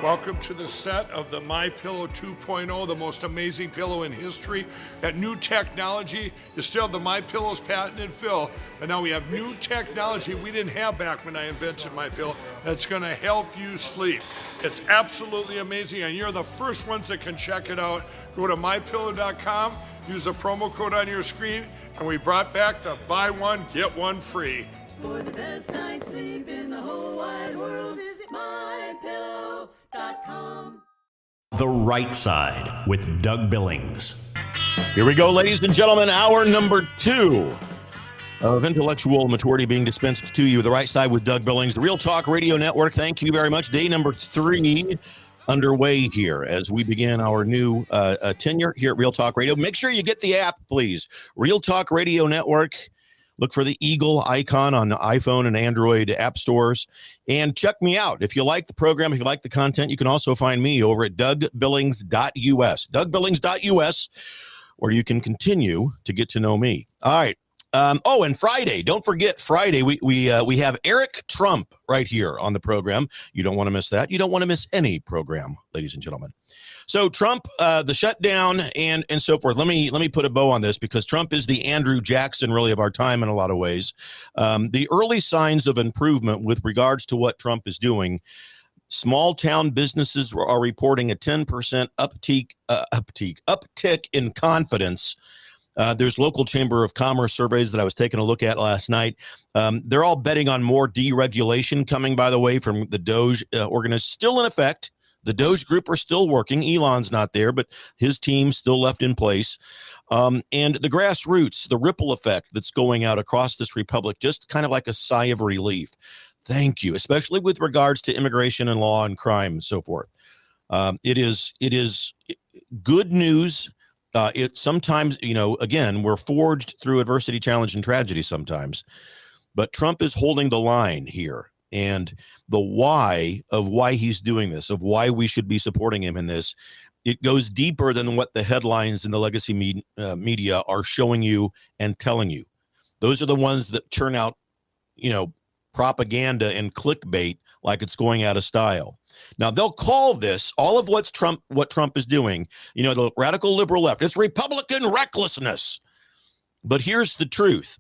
Welcome to the set of the My Pillow 2.0, the most amazing pillow in history. That new technology is still the My Pillow's patented fill, but now we have new technology we didn't have back when I invented My Pillow that's going to help you sleep. It's absolutely amazing, and you're the first ones that can check it out. Go to mypillow.com, use the promo code on your screen, and we brought back the buy one, get one free. For the best night's sleep in the whole wide world, visit mypillow.com. The Right Side with Doug Billings. Here we go, ladies and gentlemen. Hour number 2 of intellectual maturity being dispensed to you. The Right Side with Doug Billings, the Real Talk Radio Network. Thank you very much. Day number 3 underway here as we begin our new tenure here at Real Talk Radio. Make sure you get the app, please. Real Talk Radio Network. Look for the eagle icon on the iPhone and Android app stores. And check me out. If you like the program, if you like the content, you can also find me over at dougbillings.us. Dougbillings.us, where you can continue to get to know me. All right. And Friday, don't forget Friday, we have Eric Trump right here on the program. You don't want to miss that. You don't want to miss any program, ladies and gentlemen. So Trump, the shutdown and so forth. Let me put a bow on this because Trump is the Andrew Jackson really of our time in a lot of ways. The early signs of improvement with regards to what Trump is doing. Small town businesses are reporting a 10% uptick in confidence. There's local chamber of commerce surveys that I was taking a look at last night. They're all betting on more deregulation coming, by the way, from the Doge organization, still in effect. The Doge group are still working. Elon's not there, but his team's still left in place. And the grassroots, the ripple effect that's going out across this republic, just kind of like a sigh of relief. Thank you, especially with regards to immigration and law and crime and so forth. It is good news. It sometimes, again, we're forged through adversity, challenge, and tragedy sometimes. But Trump is holding the line here. And the why of why he's doing this, of why we should be supporting him in this, it goes deeper than what the headlines in the legacy media are showing you and telling you. Those are the ones that churn out, propaganda and clickbait like it's going out of style. Now, they'll call this, all of what Trump is doing, the radical liberal left, it's Republican recklessness. But here's the truth.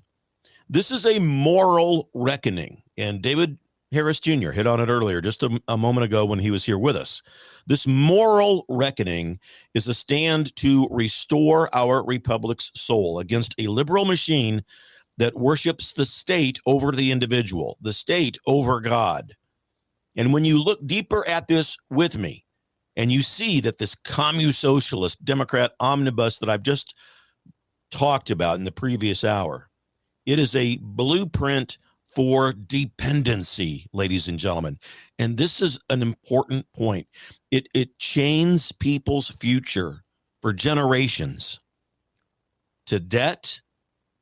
This is a moral reckoning. And David Harris Jr. hit on it earlier, just a moment ago when he was here with us. This moral reckoning is a stand to restore our republic's soul against a liberal machine that worships the state over the individual, the state over God. And when you look deeper at this with me, and you see that this commu-socialist Democrat omnibus that I've just talked about in the previous hour, it is a blueprint for dependency, ladies and gentlemen. And this is an important point. It chains people's future for generations to debt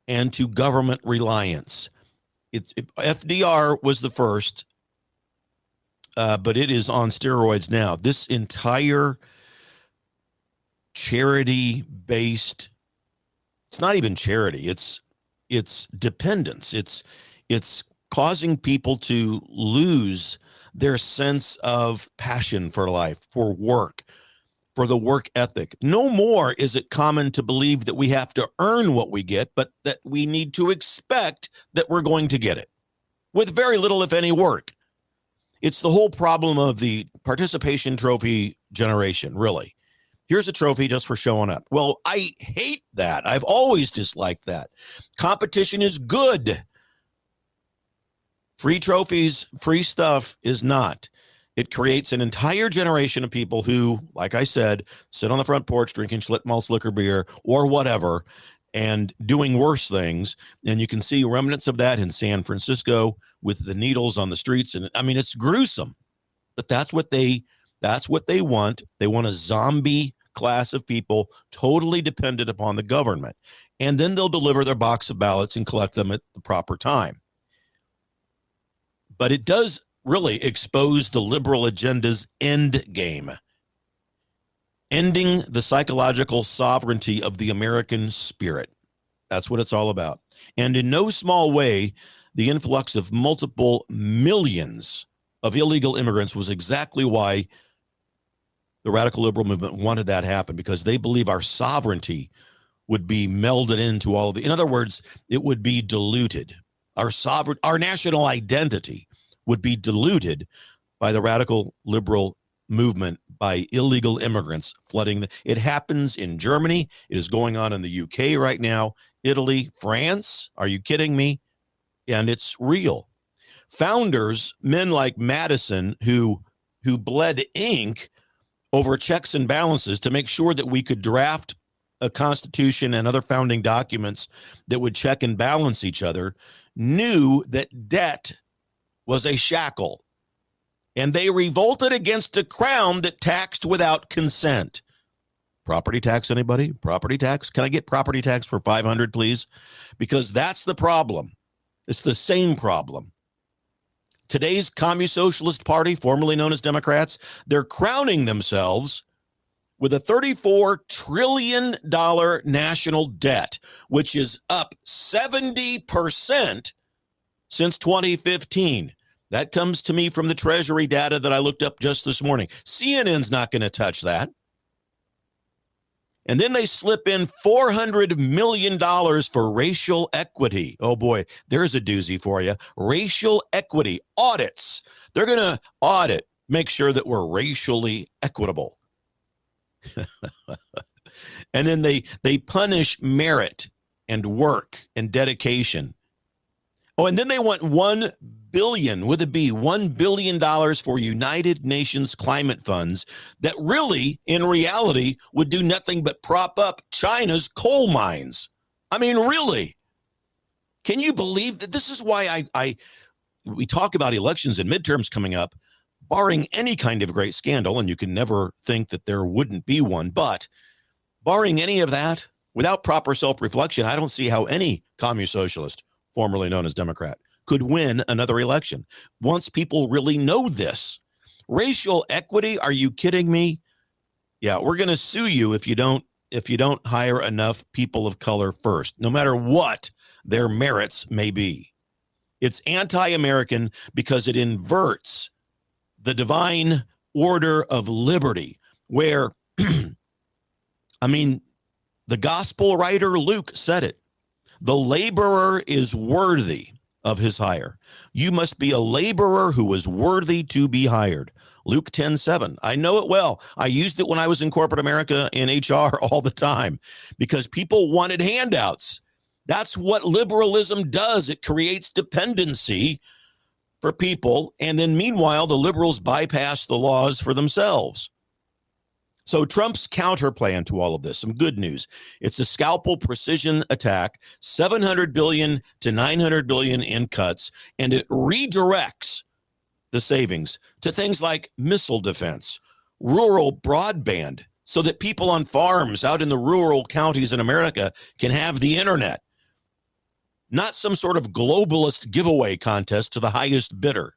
and to government reliance. FDR was the first, but it is on steroids now. This entire charity-based, it's not even charity, it's dependence. It's causing people to lose their sense of passion for life, for work, for the work ethic. No more is it common to believe that we have to earn what we get, but that we need to expect that we're going to get it with very little, if any, work. It's the whole problem of the participation trophy generation, really. Here's a trophy just for showing up. Well, I hate that. I've always disliked that. Competition is good. Free trophies, free stuff is not. It creates an entire generation of people who, like I said, sit on the front porch drinking Schlitmal's liquor beer or whatever and doing worse things. And you can see remnants of that in San Francisco with the needles on the streets. And I mean, it's gruesome, but that's what they want. They want a zombie class of people totally dependent upon the government. And then they'll deliver their box of ballots and collect them at the proper time. But it does really expose the liberal agenda's end game, ending the psychological sovereignty of the American spirit. That's what it's all about. And in no small way, the influx of multiple millions of illegal immigrants was exactly why the radical liberal movement wanted that to happen, because they believe our sovereignty would be melded into all of the, in other words, it would be diluted. Our national identity would be diluted by the radical liberal movement, by illegal immigrants flooding. It happens in Germany. It is going on in the UK right now, Italy, France. Are you kidding me? And it's real. Founders, men like Madison, who bled ink over checks and balances to make sure that we could draft a constitution and other founding documents that would check and balance each other, knew that debt was a shackle, and they revolted against a crown that taxed without consent. Property tax, anybody? Property tax? Can I get property tax for 500, please? Because that's the problem. It's the same problem. Today's Communist Socialist Party, formerly known as Democrats, they're crowning themselves with a $34 trillion national debt, which is up 70% since 2015. That comes to me from the Treasury data that I looked up just this morning. CNN's not going to touch that. And then they slip in $400 million for racial equity. Oh, boy, there's a doozy for you. Racial equity audits. They're going to audit, make sure that we're racially equitable. And then they punish merit and work and dedication. Oh, and then they want $1 billion with a B, $1 billion for United Nations climate funds that really, in reality, would do nothing but prop up China's coal mines. I mean, really? Can you believe that? This is why we talk about elections and midterms coming up, barring any kind of great scandal, and you can never think that there wouldn't be one, but barring any of that, without proper self-reflection, I don't see how any communist socialist, formerly known as Democrat, could win another election. Once people really know this. Racial equity, are you kidding me? Yeah, we're going to sue you if you don't hire enough people of color first, no matter what their merits may be. It's anti-American because it inverts the divine order of liberty, where, I mean, the gospel writer Luke said it. The laborer is worthy of his hire. You must be a laborer who is worthy to be hired. Luke 10:7. I know it well. I used it when I was in corporate America in HR all the time because people wanted handouts. That's what liberalism does. It creates dependency for people. And then meanwhile, the liberals bypass the laws for themselves. So Trump's counter plan to all of this, some good news. It's a scalpel precision attack, $700 billion to $900 billion in cuts, and it redirects the savings to things like missile defense, rural broadband, so that people on farms out in the rural counties in America can have the internet. Not some sort of globalist giveaway contest to the highest bidder.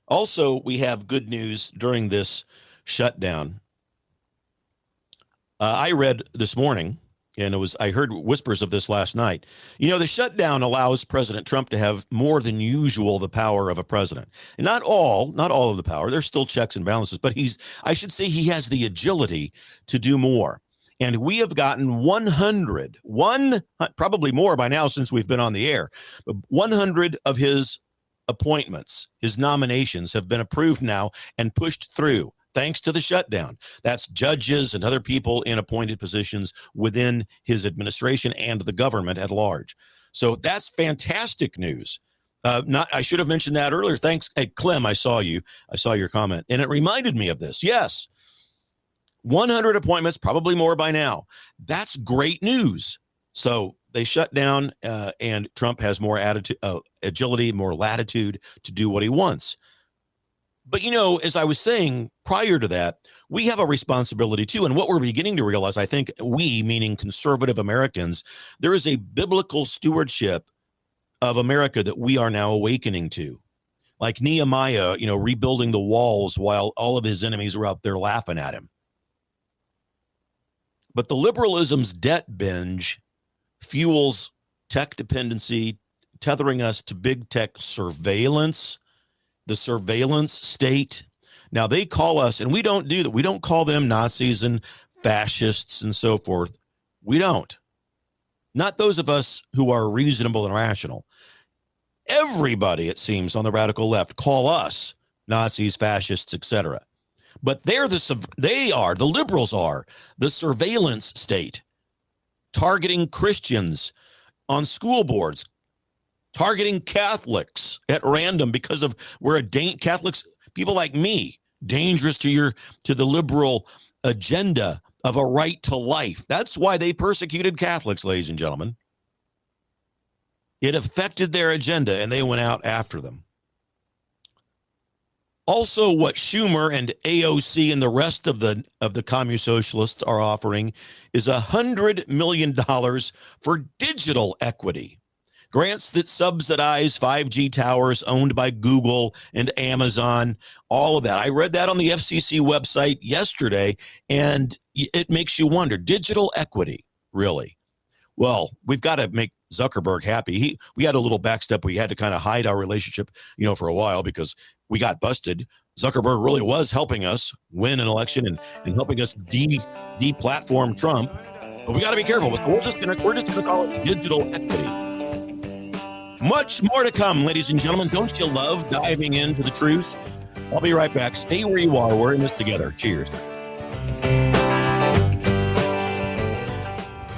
Also, we have good news during this shutdown. I read this morning, and I heard whispers of this last night. You know, the shutdown allows President Trump to have more than usual the power of a president. And not all of the power. There's still checks and balances, but I should say he has the agility to do more. And we have gotten 100, probably more by now since we've been on the air, but 100 of his appointments, his nominations have been approved now and pushed through. thanks to the shutdown. That's judges and other people in appointed positions within his administration and the government at large. So that's fantastic news. I should have mentioned that earlier. Thanks. Hey, Clem, I saw your comment, and it reminded me of this. Yes, 100 appointments, probably more by now. That's great news. So they shut down, and Trump has more agility, more latitude to do what he wants. But, as I was saying prior to that, we have a responsibility too. And what we're beginning to realize, I think we, meaning conservative Americans, there is a biblical stewardship of America that we are now awakening to. Like Nehemiah, rebuilding the walls while all of his enemies were out there laughing at him. But the liberalism's debt binge fuels tech dependency, tethering us to big tech surveillance, the surveillance state. Now they call us, and we don't do that. We don't call them Nazis and fascists and so forth. We don't. Not those of us who are reasonable and rational. Everybody, it seems, on the radical left call us Nazis, fascists, etc. But the liberals are the surveillance state, targeting Christians on school boards, targeting Catholics at random because of Catholics, people like me, dangerous to the liberal agenda of a right to life. That's why they persecuted Catholics, ladies and gentlemen. It affected their agenda, and they went out after them. Also, what Schumer and AOC and the rest of the communist socialists are offering is $100 million for digital equity. Grants that subsidize 5G towers owned by Google and Amazon, all of that. I read that on the FCC website yesterday, and it makes you wonder, digital equity, really? Well, we've got to make Zuckerberg happy. We had a little backstep. We had to kind of hide our relationship, for a while because we got busted. Zuckerberg really was helping us win an election and helping us de-platform Trump. But we got to be careful. So we're just gonna call it digital equity. Much more to come, ladies and gentlemen. Don't you love diving into the truth? I'll be right back. Stay where you are. We're in this together. Cheers.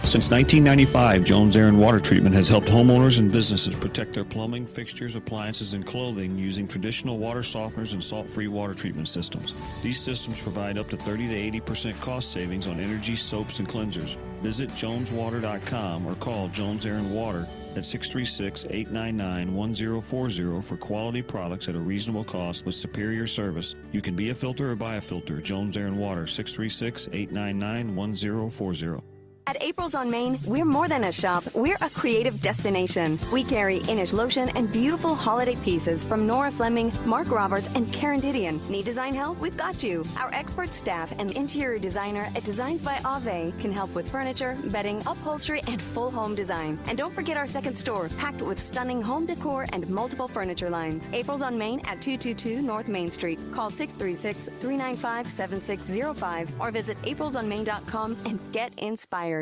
Since 1995, Jones Air and Water Treatment has helped homeowners and businesses protect their plumbing, fixtures, appliances, and clothing using traditional water softeners and salt-free water treatment systems. These systems provide up to 30 to 80% cost savings on energy, soaps, and cleansers. Visit joneswater.com or call Jones Air and Water at 636-899-1040 for quality products at a reasonable cost with superior service. You can be a filter or buy a filter. Jones Air and Water, 636-899-1040. At April's on Main, we're more than a shop, we're a creative destination. We carry Inish Lotion and beautiful holiday pieces from Nora Fleming, Mark Roberts, and Karen Didion. Need design help? We've got you. Our expert staff and interior designer at Designs by Ave can help with furniture, bedding, upholstery, and full home design. And don't forget our second store, packed with stunning home decor and multiple furniture lines. April's on Main at 222 North Main Street. Call 636-395-7605 or visit aprilsonmain.com and get inspired.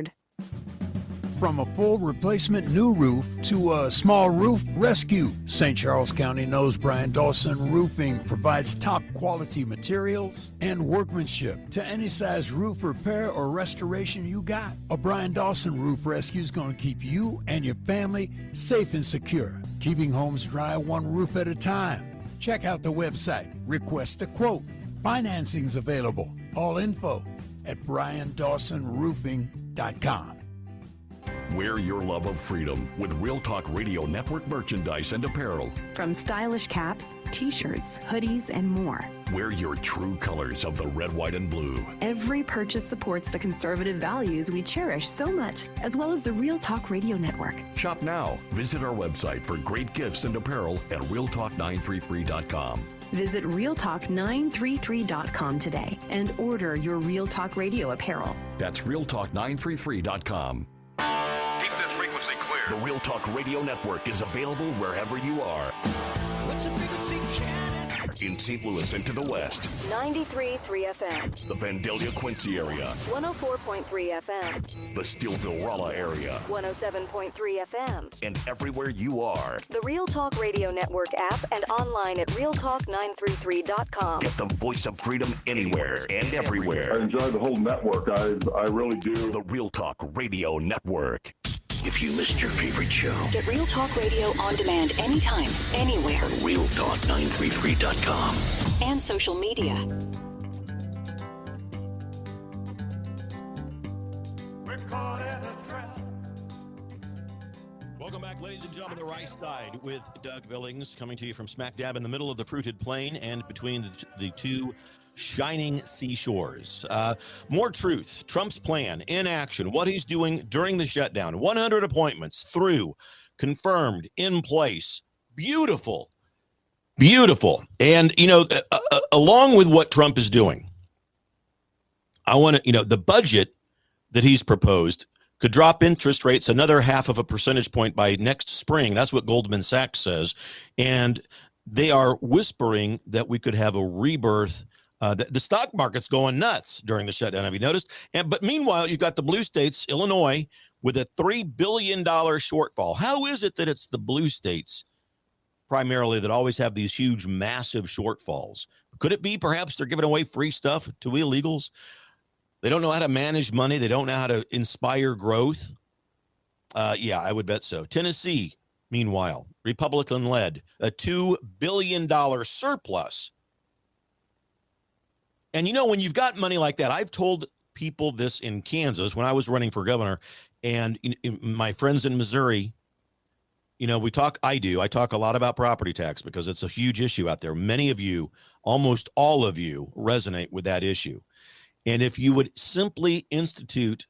From a full replacement new roof to a small roof rescue, St. Charles County knows Brian Dawson Roofing provides top quality materials and workmanship to any size roof repair or restoration you got. A Brian Dawson roof rescue is going to keep you and your family safe and secure, keeping homes dry one roof at a time. Check out the website, request a quote. Financing's available. All info at briandawsonroofing.com. Wear your love of freedom with Real Talk Radio Network merchandise and apparel. From stylish caps, t-shirts, hoodies, and more. Wear your true colors of the red, white, and blue. Every purchase supports the conservative values we cherish so much, as well as the Real Talk Radio Network. Shop now. Visit our website for great gifts and apparel at realtalk933.com. Visit realtalk933.com today and order your Real Talk Radio apparel. That's realtalk933.com. Keep this frequency clear. The Real Talk Radio Network is available wherever you are. What's the frequency, Canada? In St. Louis and to the west. 93.3 FM. The Vandalia Quincy area. 104.3 FM. The Steelville-Rolla area. 107.3 FM. And everywhere you are. The Real Talk Radio Network app and online at realtalk933.com. Get the voice of freedom anywhere and everywhere. I enjoy the whole network. I really do. The Real Talk Radio Network. If you missed your favorite show, Get Real Talk Radio on demand anytime, anywhere. realtalk933.com. And social media. Welcome back, ladies and gentlemen, The Right Side with Doug Billings, coming to you from smack dab in the middle of the fruited plain and between the two shining seashores. More truth. Trump's plan in action. What he's doing during the shutdown. 100 appointments through, confirmed, in place. Beautiful. Beautiful. And, along with what Trump is doing, I want to, the budget that he's proposed could drop interest rates another 0.5 percentage point by next spring. That's what Goldman Sachs says. And they are whispering that we could have a rebirth. The stock market's going nuts during the shutdown. Have you noticed? But meanwhile, you've got the blue states, Illinois, with a $3 billion shortfall. How is it that it's the blue states primarily that always have these huge, massive shortfalls? Could it be perhaps they're giving away free stuff to illegals? They don't know how to manage money. They don't know how to inspire growth. Yeah, I would bet so. Tennessee, meanwhile, Republican-led, a $2 billion surplus. And, when you've got money like that, I've told people this in Kansas when I was running for governor, and my friends in Missouri, I talk a lot about property tax because it's a huge issue out there. Many of you, almost all of you, resonate with that issue. And if you would simply institute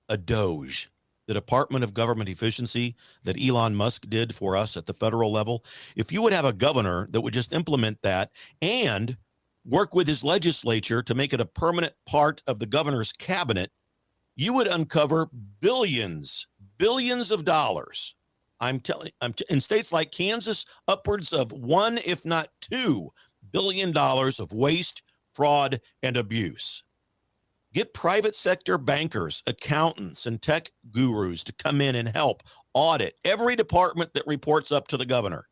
a DOGE, the Department of Government Efficiency that Elon Musk did for us at the federal level, if you would have a governor that would just implement that and work with his legislature to make it a permanent part of the governor's cabinet, you would uncover billions of dollars. In states like Kansas, upwards of $1, if not $2 billion of waste, fraud, and abuse. Get private sector bankers, accountants, and tech gurus to come in and help audit every department that reports up to the governor.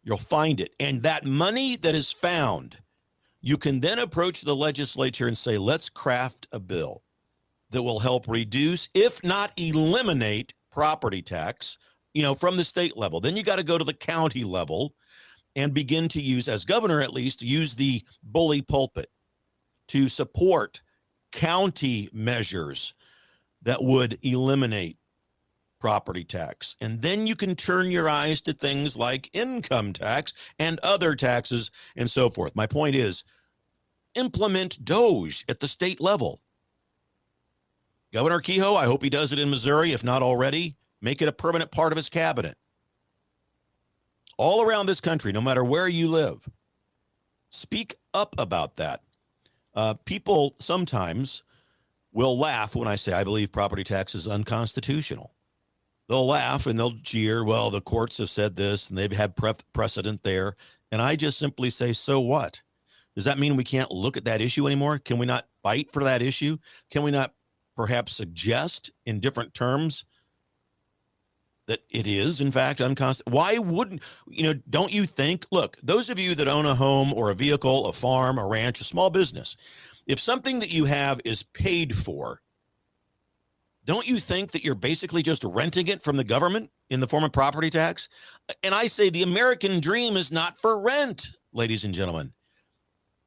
You'll find it. And that money that is found, you can then approach the legislature and say, let's craft a bill that will help reduce, if not eliminate, property tax, from the state level. Then you got to go to the county level and begin to use, as governor at least, use the bully pulpit to support county measures that would eliminate property tax. And then you can turn your eyes to things like income tax and other taxes and so forth. My point is, implement DOGE at the state level. Governor Kehoe, I hope he does it in Missouri, if not already. Make it a permanent part of his cabinet. All around this country, no matter where you live, speak up about that. People sometimes will laugh when I say I believe property tax is unconstitutional. They'll laugh and they'll jeer, well, the courts have said this and they've had precedent there. And I just simply say, so what? Does that mean we can't look at that issue anymore? Can we not fight for that issue? Can we not perhaps suggest in different terms that it is, in fact, unconstitutional? Why wouldn't, don't you think, look, those of you that own a home or a vehicle, a farm, a ranch, a small business, if something that you have is paid for, don't you think that you're basically just renting it from the government in the form of property tax? And I say the American dream is not for rent, ladies and gentlemen.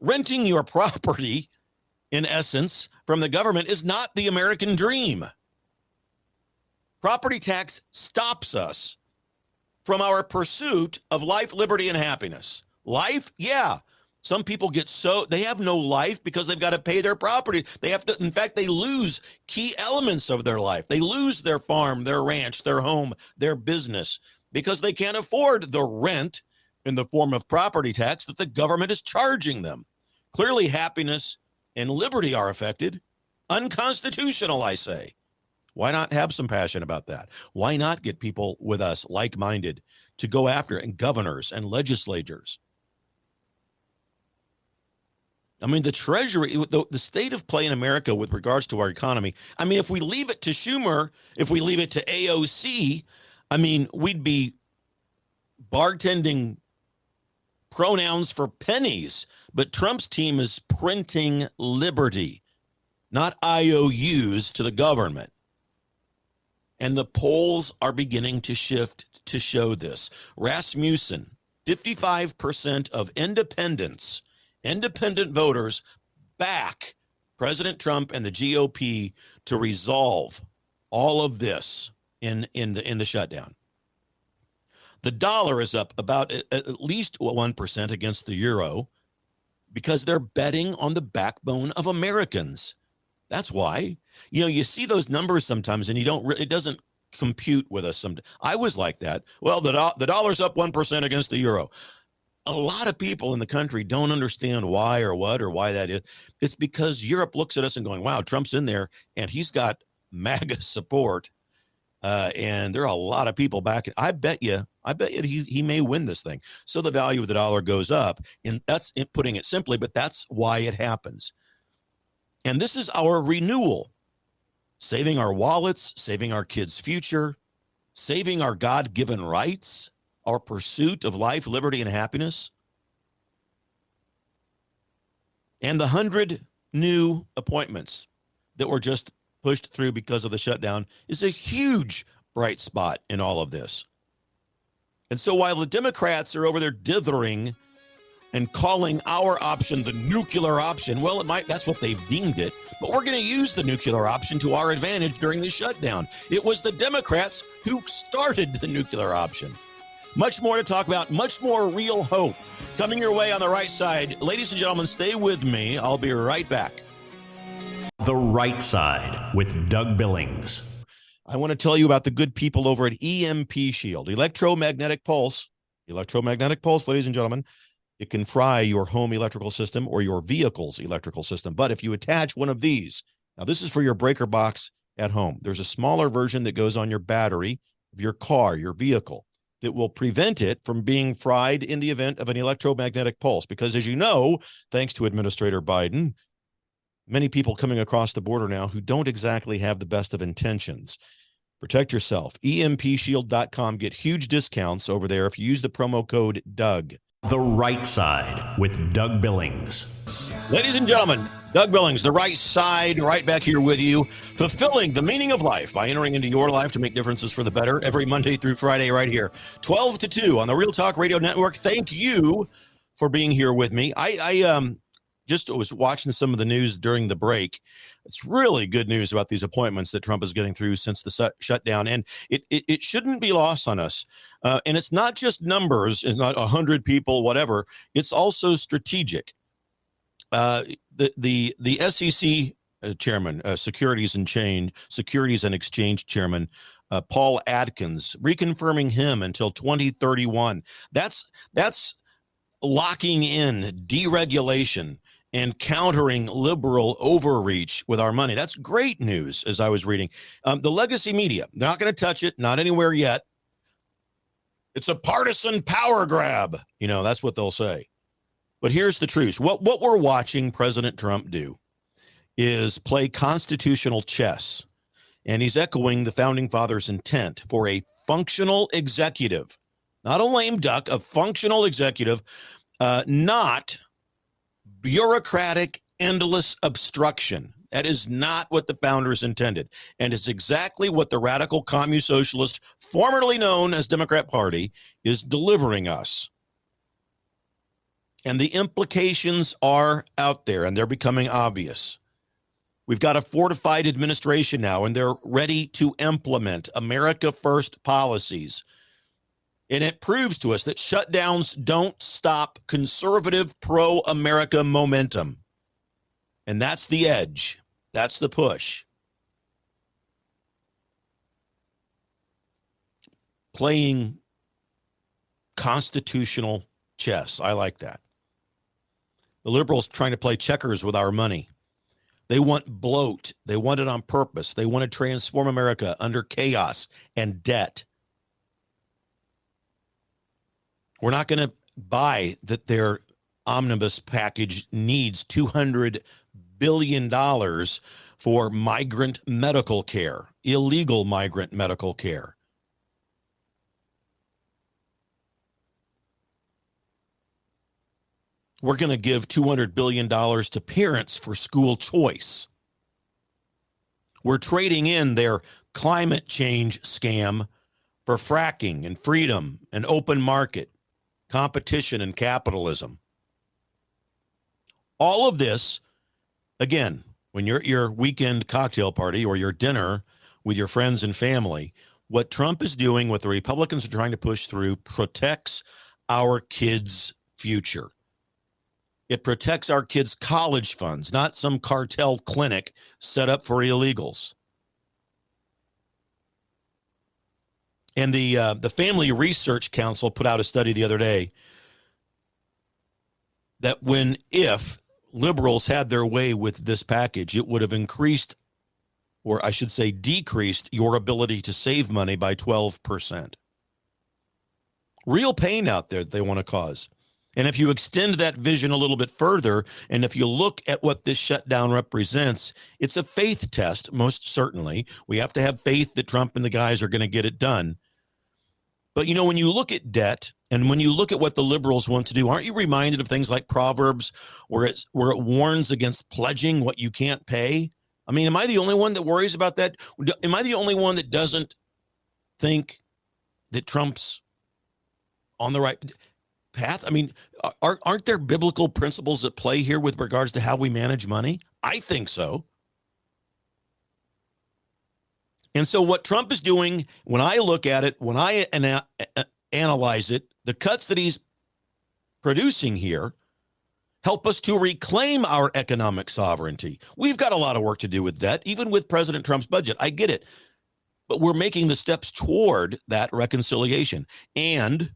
Renting your property, in essence, from the government is not the American dream. Property tax stops us from our pursuit of life, liberty, and happiness. Life, yeah. Some people they have no life because they've got to pay their property. In fact, they lose key elements of their life. They lose their farm, their ranch, their home, their business because they can't afford the rent in the form of property tax that the government is charging them. Clearly, happiness and liberty are affected. Unconstitutional, I say. Why not have some passion about that? Why not get people with us, like-minded, to go after it, and governors and legislators? I mean, the Treasury, the state of play in America with regards to our economy. I mean, if we leave it to Schumer, if we leave it to AOC, I mean, we'd be bartending pronouns for pennies. But Trump's team is printing liberty, not IOUs to the government. And the polls are beginning to shift to show this. Rasmussen, 55% of independent voters back President Trump and the GOP to resolve all of this in the shutdown. The dollar is up about at least 1% against the euro because they're betting on the backbone of Americans. That's why. You know, you see those numbers sometimes and it doesn't compute with us. I was like that. Well, the dollar's up 1% against the euro. A lot of people in the country don't understand why or what or why that is. It's because Europe looks at us and going, wow, Trump's in there and he's got MAGA support. And there are a lot of people back. I bet you he may win this thing. So the value of the dollar goes up. And that's putting it simply, but that's why it happens. And this is our renewal, saving our wallets, saving our kids' future, saving our God-given rights, our pursuit of life, liberty, and happiness. And the 100 new appointments that were just pushed through because of the shutdown is a huge bright spot in all of this. And so while the Democrats are over there dithering and calling our option the nuclear option, well, that's what they've deemed it, but we're going to use the nuclear option to our advantage during the shutdown. It was the Democrats who started the nuclear option. Much more to talk about, much more real hope coming your way on the right side. Ladies and gentlemen, stay with me. I'll be right back. The Right Side with Doug Billings. I want to tell you about the good people over at EMP Shield, electromagnetic pulse, ladies and gentlemen. It can fry your home electrical system or your vehicle's electrical system. But if you attach one of these, now this is for your breaker box at home. There's a smaller version that goes on your battery of your car, your vehicle, that will prevent it from being fried in the event of an electromagnetic pulse. Because as you know, thanks to Administrator Biden, many people coming across the border now who don't exactly have the best of intentions. Protect yourself. EMPshield.com. Get huge discounts over there if you use the promo code Doug. The Right Side with Doug Billings. Ladies and gentlemen, Doug Billings, The Right Side, right back here with you, fulfilling the meaning of life by entering into your life to make differences for the better every Monday through Friday right here, 12 to 2 on the Real Talk Radio Network. Thank you for being here with me. I just was watching some of the news during the break. It's really good news about these appointments that Trump is getting through since the shutdown. And it shouldn't be lost on us. And it's not just numbers, it's not 100 people, whatever. It's also strategic. The SEC chairman, Securities and Exchange chairman, Paul Adkins, reconfirming him until 2031. That's locking in deregulation and countering liberal overreach with our money. That's great news, as I was reading. The legacy media, they're not going to touch it, not anywhere yet. It's a partisan power grab. You know, that's what they'll say. But here's the truth. What we're watching President Trump do is play constitutional chess. And he's echoing the Founding Fathers' intent for a functional executive, not a lame duck, a functional executive, not bureaucratic, endless obstruction. That is not what the founders intended. And it's exactly what the radical commune socialist, formerly known as Democrat Party, is delivering us. And the implications are out there, and they're becoming obvious. We've got a fortified administration now, and they're ready to implement America First policies. And it proves to us that shutdowns don't stop conservative pro-America momentum. And that's the edge. That's the push. Playing constitutional chess. I like that. The liberals trying to play checkers with our money. They want bloat. They want it on purpose. They want to transform America under chaos and debt. We're not going to buy that they're omnibus package needs $200 billion for migrant medical care, illegal migrant medical care. We're going to give $200 billion to parents for school choice. We're trading in their climate change scam for fracking and freedom and open market, competition and capitalism. All of this, again, when you're at your weekend cocktail party or your dinner with your friends and family, what Trump is doing, what the Republicans are trying to push through, protects our kids' future. It protects our kids' college funds, not some cartel clinic set up for illegals. And the Family Research Council put out a study the other day that if liberals had their way with this package, it would have increased, or I should say decreased, your ability to save money by 12%. Real pain out there that they want to cause. And if you extend that vision a little bit further, and if you look at what this shutdown represents, it's a faith test, most certainly. We have to have faith that Trump and the guys are going to get it done. But, you know, when you look at debt and when you look at what the liberals want to do, aren't you reminded of things like Proverbs where it warns against pledging what you can't pay? I mean, am I the only one that worries about that? Am I the only one that doesn't think that Trump's on the right path? I mean, aren't there biblical principles at play here with regards to how we manage money? I think so. And so what Trump is doing, when I look at it, when I analyze it, the cuts that he's producing here help us to reclaim our economic sovereignty. We've got a lot of work to do with debt, even with President Trump's budget. I get it. But we're making the steps toward that reconciliation. And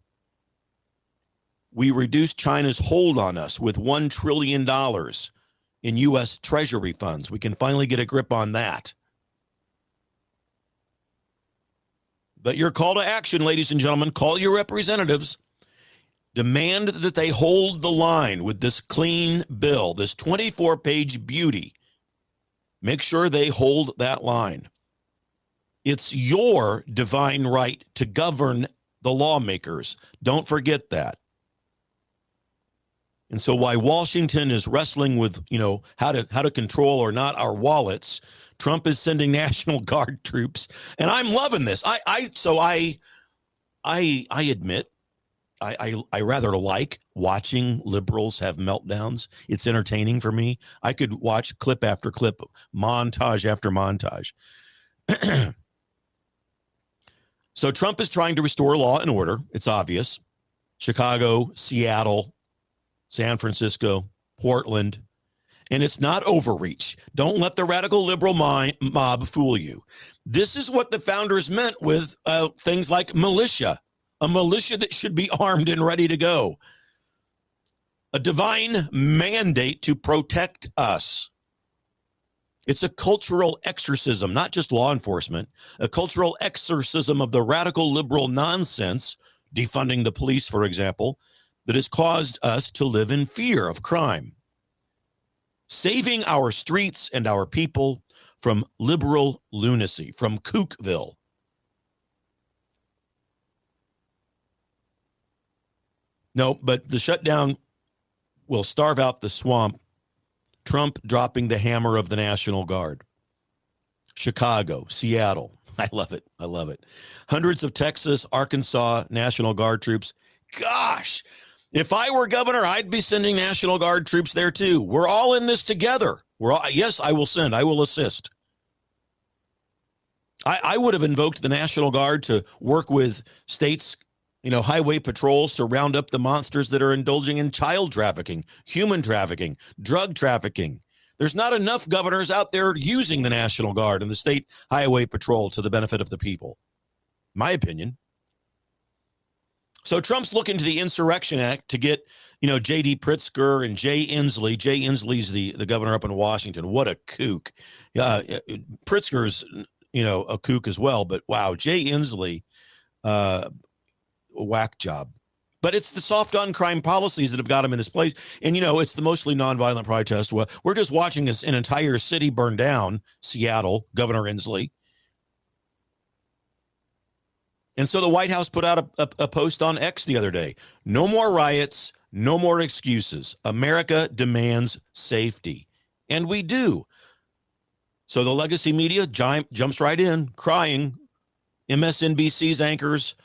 we reduced China's hold on us with $1 trillion in U.S. Treasury funds. We can finally get a grip on that. But your call to action, ladies and gentlemen, call your representatives. Demand that they hold the line with this clean bill, this 24-page beauty. Make sure they hold that line. It's your divine right to govern the lawmakers. Don't forget that. And so while Washington is wrestling with, how to control or not our wallets, Trump is sending National Guard troops, and I'm loving this. I admit I rather like watching liberals have meltdowns. It's entertaining for me. I could watch clip after clip, montage after montage. So Trump is trying to restore law and order. It's obvious. Chicago, Seattle, San Francisco, Portland. And it's not overreach. Don't let the radical liberal mob fool you. This is what the founders meant with things like militia, a militia that should be armed and ready to go. A divine mandate to protect us. It's a cultural exorcism, not just law enforcement, a cultural exorcism of the radical liberal nonsense, defunding the police, for example, that has caused us to live in fear of crime. Saving our streets and our people from liberal lunacy, from Kookville. No, but the shutdown will starve out the swamp. Trump dropping the hammer of the National Guard. Chicago, Seattle. I love it. I love it. Hundreds of Texas, Arkansas National Guard troops. Gosh, if I were governor, I'd be sending National Guard troops there too. We're all in this together. Yes, I will send. I will assist. I would have invoked the National Guard to work with states, highway patrols to round up the monsters that are indulging in child trafficking, human trafficking, drug trafficking. There's not enough governors out there using the National Guard and the state highway patrol to the benefit of the people. My opinion. So Trump's looking to the Insurrection Act to get, J.D. Pritzker and Jay Inslee. Jay Inslee's the governor up in Washington. What a kook. Pritzker's, a kook as well. But, wow, Jay Inslee, whack job. But it's the soft on crime policies that have got him in this place. And, it's the mostly nonviolent protest. Well, we're just watching an entire city burn down, Seattle, Governor Inslee. And so the White House put out a post on X the other day. No more riots, no more excuses. America demands safety. And we do. So the legacy media jumps right in, crying. MSNBC's anchors,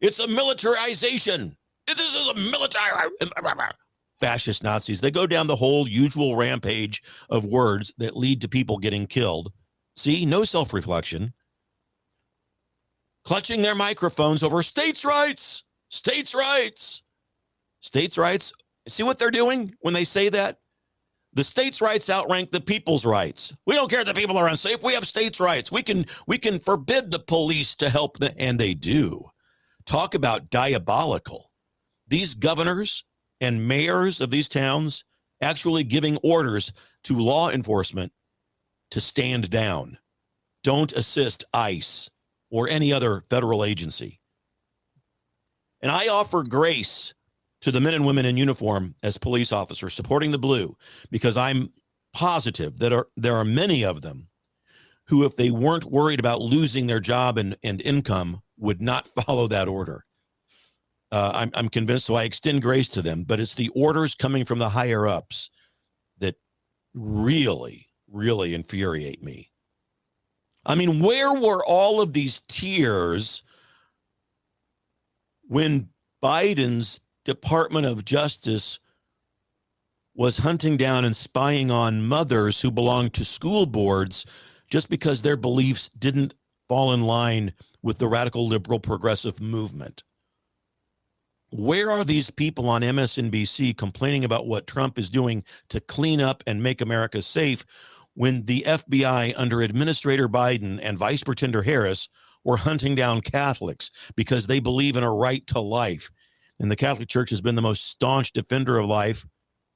it's a militarization. This is a military fascist Nazis. They go down the whole usual rampage of words that lead to people getting killed. See, no self-reflection. Clutching their microphones over states' rights, states' rights, states' rights. See what they're doing when they say that? The states' rights outrank the people's rights. We don't care that people are unsafe. We have states' rights. We can forbid the police to help them, and they do. Talk about diabolical. These governors and mayors of these towns actually giving orders to law enforcement to stand down. Don't assist ICE or any other federal agency. And I offer grace to the men and women in uniform as police officers supporting the blue, because I'm positive that there are many of them who, if they weren't worried about losing their job and income, would not follow that order. I'm convinced, so I extend grace to them, but it's the orders coming from the higher ups that really, really infuriate me. I mean, where were all of these tears when Biden's Department of Justice was hunting down and spying on mothers who belonged to school boards just because their beliefs didn't fall in line with the radical liberal progressive movement? Where are these people on MSNBC complaining about what Trump is doing to clean up and make America safe when the FBI under Administrator Biden and Vice Pretender Harris were hunting down Catholics because they believe in a right to life? And the Catholic Church has been the most staunch defender of life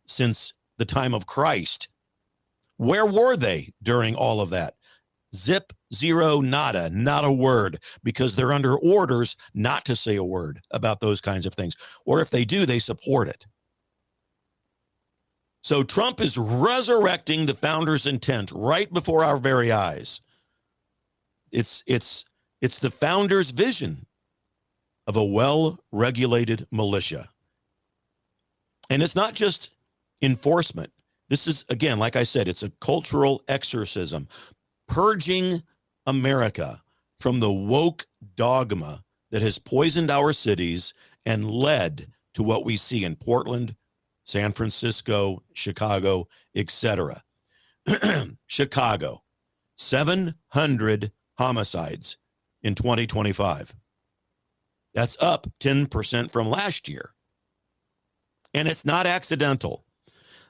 since the time of Christ. Where were they during all of that? Zip, zero, nada, not a word, because they're under orders not to say a word about those kinds of things. Or if they do, they support it. So Trump is resurrecting the founder's intent right before our very eyes. It's the founder's vision of a well-regulated militia. And it's not just enforcement. This is, again, like I said, it's a cultural exorcism, purging America from the woke dogma that has poisoned our cities and led to what we see in Portland, San Francisco, Chicago, etc. Chicago, 700 homicides in 2025. That's up 10% from last year. And it's not accidental.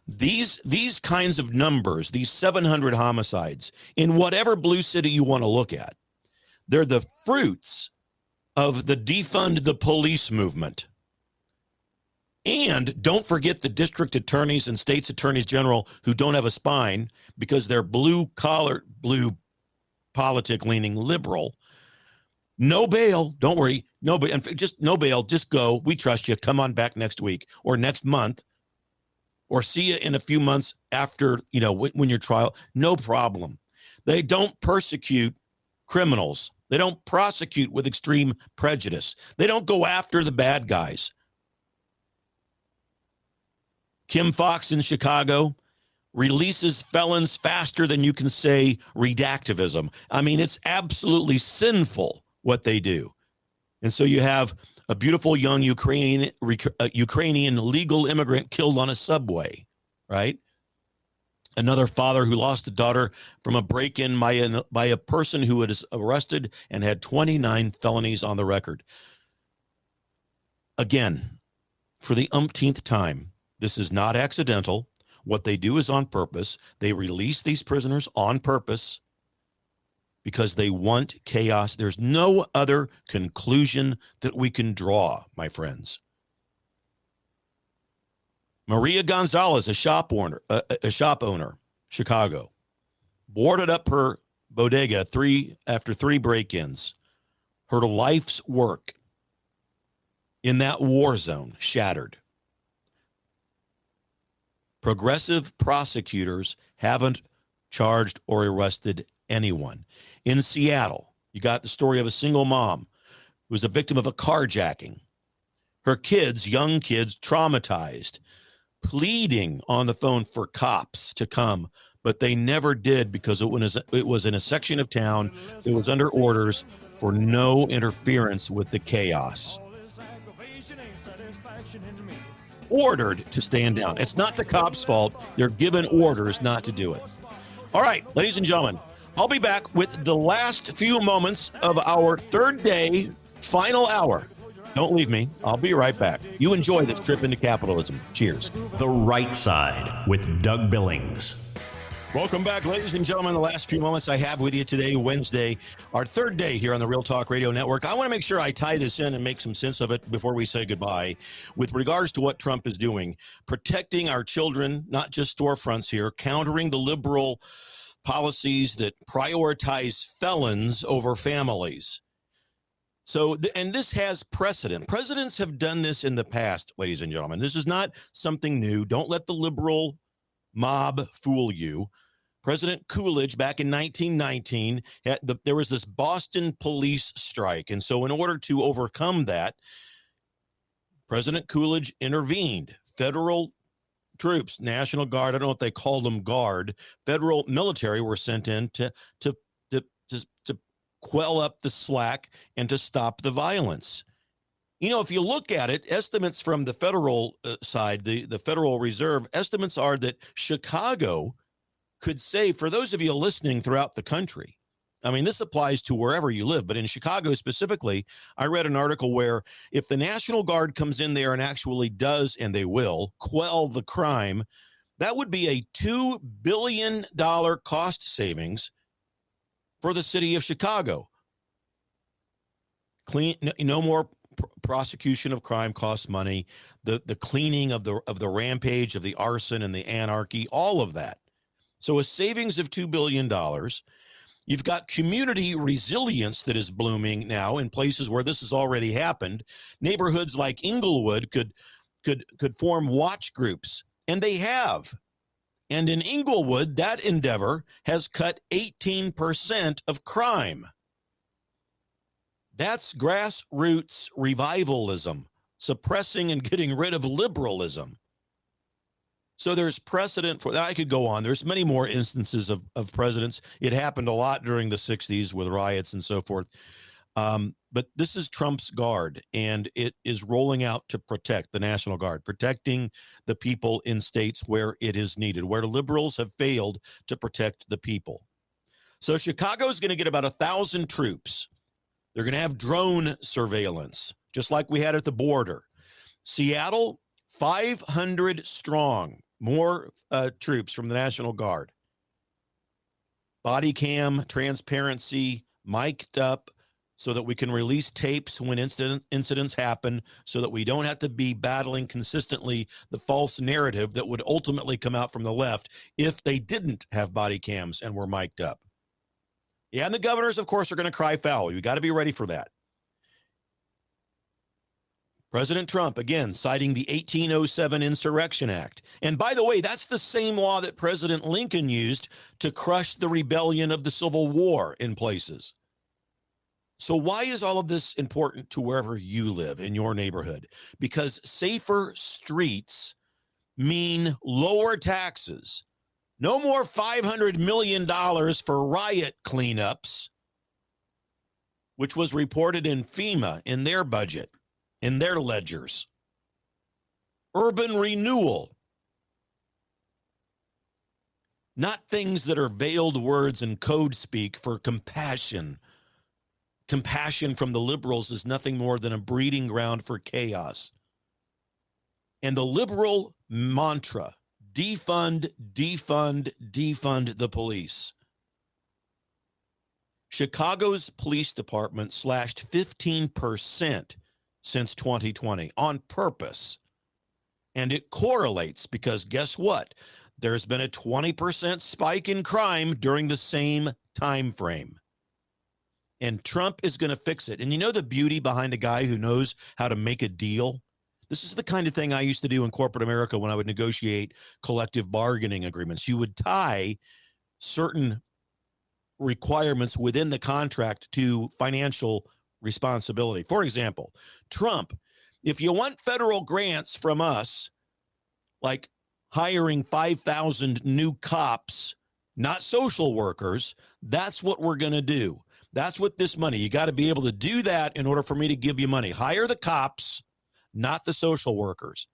These kinds of numbers, these 700 homicides, in whatever blue city you want to look at, they're the fruits of the defund the police movement. And don't forget the district attorneys and state's attorneys general who don't have a spine because they're blue politic leaning liberal. No bail. Don't worry. No bail. Just go. We trust you. Come on back next week or next month, or see you in a few months after, when your trial. No problem. They don't persecute criminals. They don't prosecute with extreme prejudice. They don't go after the bad guys. Kim Fox in Chicago releases felons faster than you can say redactivism. I mean, it's absolutely sinful what they do. And so you have a beautiful young Ukrainian legal immigrant killed on a subway, right? Another father who lost a daughter from a break-in by a person who was arrested and had 29 felonies on the record. Again, for the umpteenth time, this is not accidental. What they do is on purpose. They release these prisoners on purpose because they want chaos. There's no other conclusion that we can draw, my friends. Maria Gonzalez, a shop owner, Chicago, boarded up her bodega after three break-ins. Her life's work. in that war zone shattered. Progressive prosecutors haven't charged or arrested anyone. In Seattle, you got the story of a single mom who was a victim of a carjacking. Her kids, young kids, traumatized, pleading on the phone for cops to come, but they never did because it was in a section of town that was under orders for no interference with the chaos. Ordered to stand down. It's not the cops' fault. They're given orders not to do it. All right, ladies and gentlemen, I'll be back with the last few moments of our third day, final hour. Don't leave me. I'll be right back. You enjoy this trip into capitalism. Cheers. The Right Side with Doug Billings. Welcome back, ladies and gentlemen. The last few moments I have with you today, Wednesday, our third day here on the Real Talk Radio Network. I want to make sure I tie this in and make some sense of it before we say goodbye with regards to what Trump is doing, protecting our children, not just storefronts here, countering the liberal policies that prioritize felons over families. So, and this has precedent. Presidents have done this in the past, ladies and gentlemen. This is not something new. Don't let the liberal mob fool you. President Coolidge, back in 1919, there was this Boston police strike. And so in order to overcome that, President Coolidge intervened. Federal troops, National Guard, I don't know if they called them guard, federal military were sent in to quell up the slack and to stop the violence. You know, if you look at it, estimates from the federal side, the Federal Reserve, estimates are that Chicago could save, for those of you listening throughout the country, I mean, this applies to wherever you live, but in Chicago specifically, I read an article where if the National Guard comes in there and actually does, and they will, quell the crime, that would be a $2 billion cost savings for the city of Chicago. No more prosecution of crime costs money, the cleaning of the rampage, of the arson and the anarchy, all of that. So a savings of $2 billion. You've got community resilience that is blooming now in places where this has already happened. Neighborhoods like Inglewood could form watch groups, and they have. And in Inglewood, that endeavor has cut 18% of crime. That's grassroots revivalism, suppressing and getting rid of liberalism. So there's precedent for that. I could go on. There's many more instances of presidents. It happened a lot during the 60s with riots and so forth. But this is Trump's guard, and it is rolling out to protect the National Guard, protecting the people in states where it is needed, where liberals have failed to protect the people. So Chicago's going to get about 1,000 troops. They're going to have drone surveillance, just like we had at the border. Seattle, 500 strong, more troops from the National Guard. Body cam, transparency, mic'd up so that we can release tapes when incidents happen, so that we don't have to be battling consistently the false narrative that would ultimately come out from the left if they didn't have body cams and were mic'd up. Yeah, and the governors, of course, are going to cry foul. You got to be ready for that. President Trump, again, citing the 1807 Insurrection Act. And by the way, that's the same law that President Lincoln used to crush the rebellion of the Civil War in places. So why is all of this important to wherever you live in your neighborhood? Because safer streets mean lower taxes. No more $500 million for riot cleanups, which was reported in FEMA in their budget, in their ledgers. Urban renewal. Not things that are veiled words and code speak for compassion. Compassion from the liberals is nothing more than a breeding ground for chaos. And the liberal mantra, defund, defund, defund the police. Chicago's police department slashed 15% since 2020 on purpose. And it correlates because guess what? There's been a 20% spike in crime during the same time frame. And Trump is going to fix it. And you know the beauty behind a guy who knows how to make a deal? This is the kind of thing I used to do in corporate America when I would negotiate collective bargaining agreements. You would tie certain requirements within the contract to financial responsibility. For example, Trump, if you want federal grants from us, like hiring 5,000 new cops, not social workers, that's what we're going to do. That's what this money, you got to be able to do that in order for me to give you money. Hire the cops, not the social workers.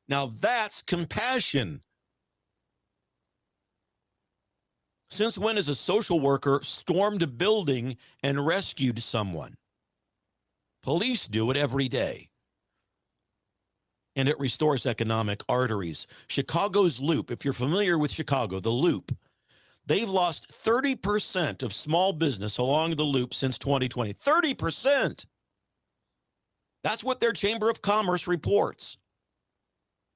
Now that's compassion. Since when has a social worker stormed a building and rescued someone? Police do it every day. And it restores economic arteries. Chicago's Loop, if you're familiar with Chicago, the Loop, they've lost 30% of small business along the Loop since 2020. 30%. That's what their Chamber of Commerce reports.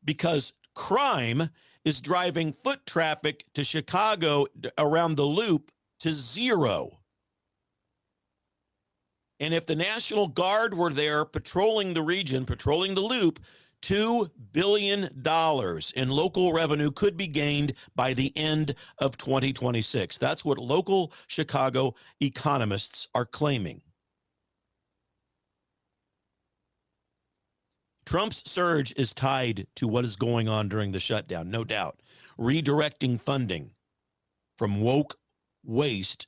Because crime is driving foot traffic to Chicago around the Loop to zero. And if the National Guard were there patrolling the region, patrolling the Loop, $2 billion in local revenue could be gained by the end of 2026. That's what local Chicago economists are claiming. Trump's surge is tied to what is going on during the shutdown, no doubt. Redirecting funding from woke waste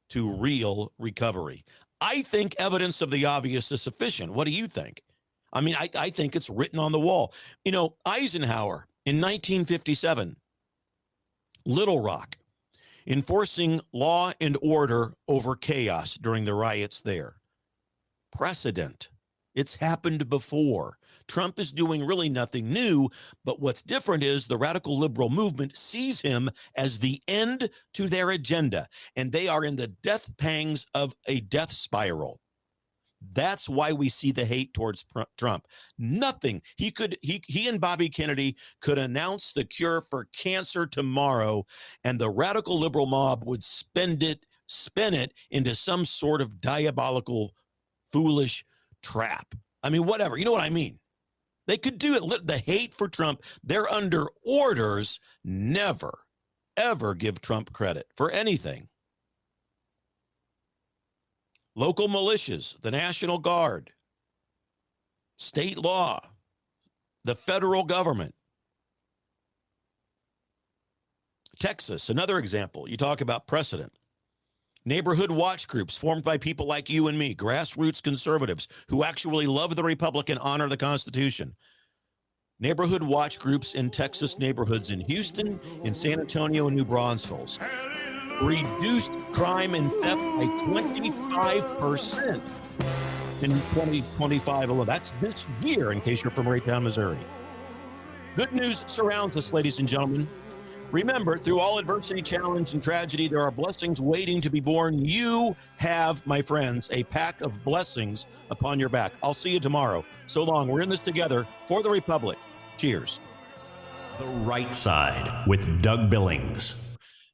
to real recovery. I think evidence of the obvious is sufficient. What do you think? I mean, I think it's written on the wall. You know, Eisenhower in 1957, Little Rock, enforcing law and order over chaos during the riots there. Precedent. It's happened before. Trump is doing really nothing new, but what's different is the radical liberal movement sees him as the end to their agenda, and they are in the death pangs of a death spiral. That's why we see the hate towards Trump. Nothing. He and Bobby Kennedy could announce the cure for cancer tomorrow, and the radical liberal mob would spin it into some sort of diabolical, foolish trap. I mean, whatever. You know what I mean? They could do it. The hate for Trump, they're under orders. Never, ever give Trump credit for anything. Local militias, the National Guard, state law, the federal government. Texas, another example. You talk about precedent. Neighborhood watch groups formed by people like you and me, grassroots conservatives who actually love the Republic and honor the Constitution. Neighborhood watch groups in Texas neighborhoods in Houston, in San Antonio, and New Braunfels reduced crime and theft by 25% in 2025 alone. That's this year, in case you're from Raytown, Missouri. Good news surrounds us, ladies and gentlemen. Remember, through all adversity, challenge, and tragedy, there are blessings waiting to be born. You have, my friends, a pack of blessings upon your back. I'll see you tomorrow. So long. We're in this together for the Republic. Cheers. The Right Side with Doug Billings.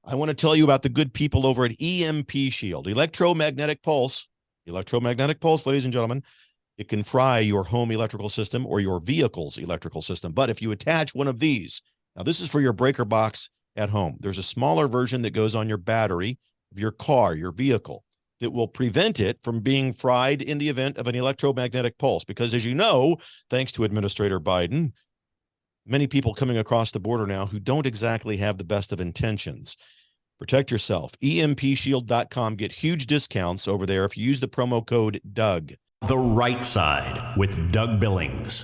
I want to tell you about the good people over at EMP Shield, electromagnetic pulse, ladies and gentlemen. It can fry your home electrical system or your vehicle's electrical system. But if you attach one of these, now this is for your breaker box at home. There's a smaller version that goes on your battery of your car, your vehicle, that will prevent it from being fried in the event of an electromagnetic pulse. Because as you know, thanks to Administrator Biden, many people coming across the border now who don't exactly have the best of intentions. Protect yourself. EMPshield.com. Get huge discounts over there if you use the promo code Doug. The Right Side with Doug Billings.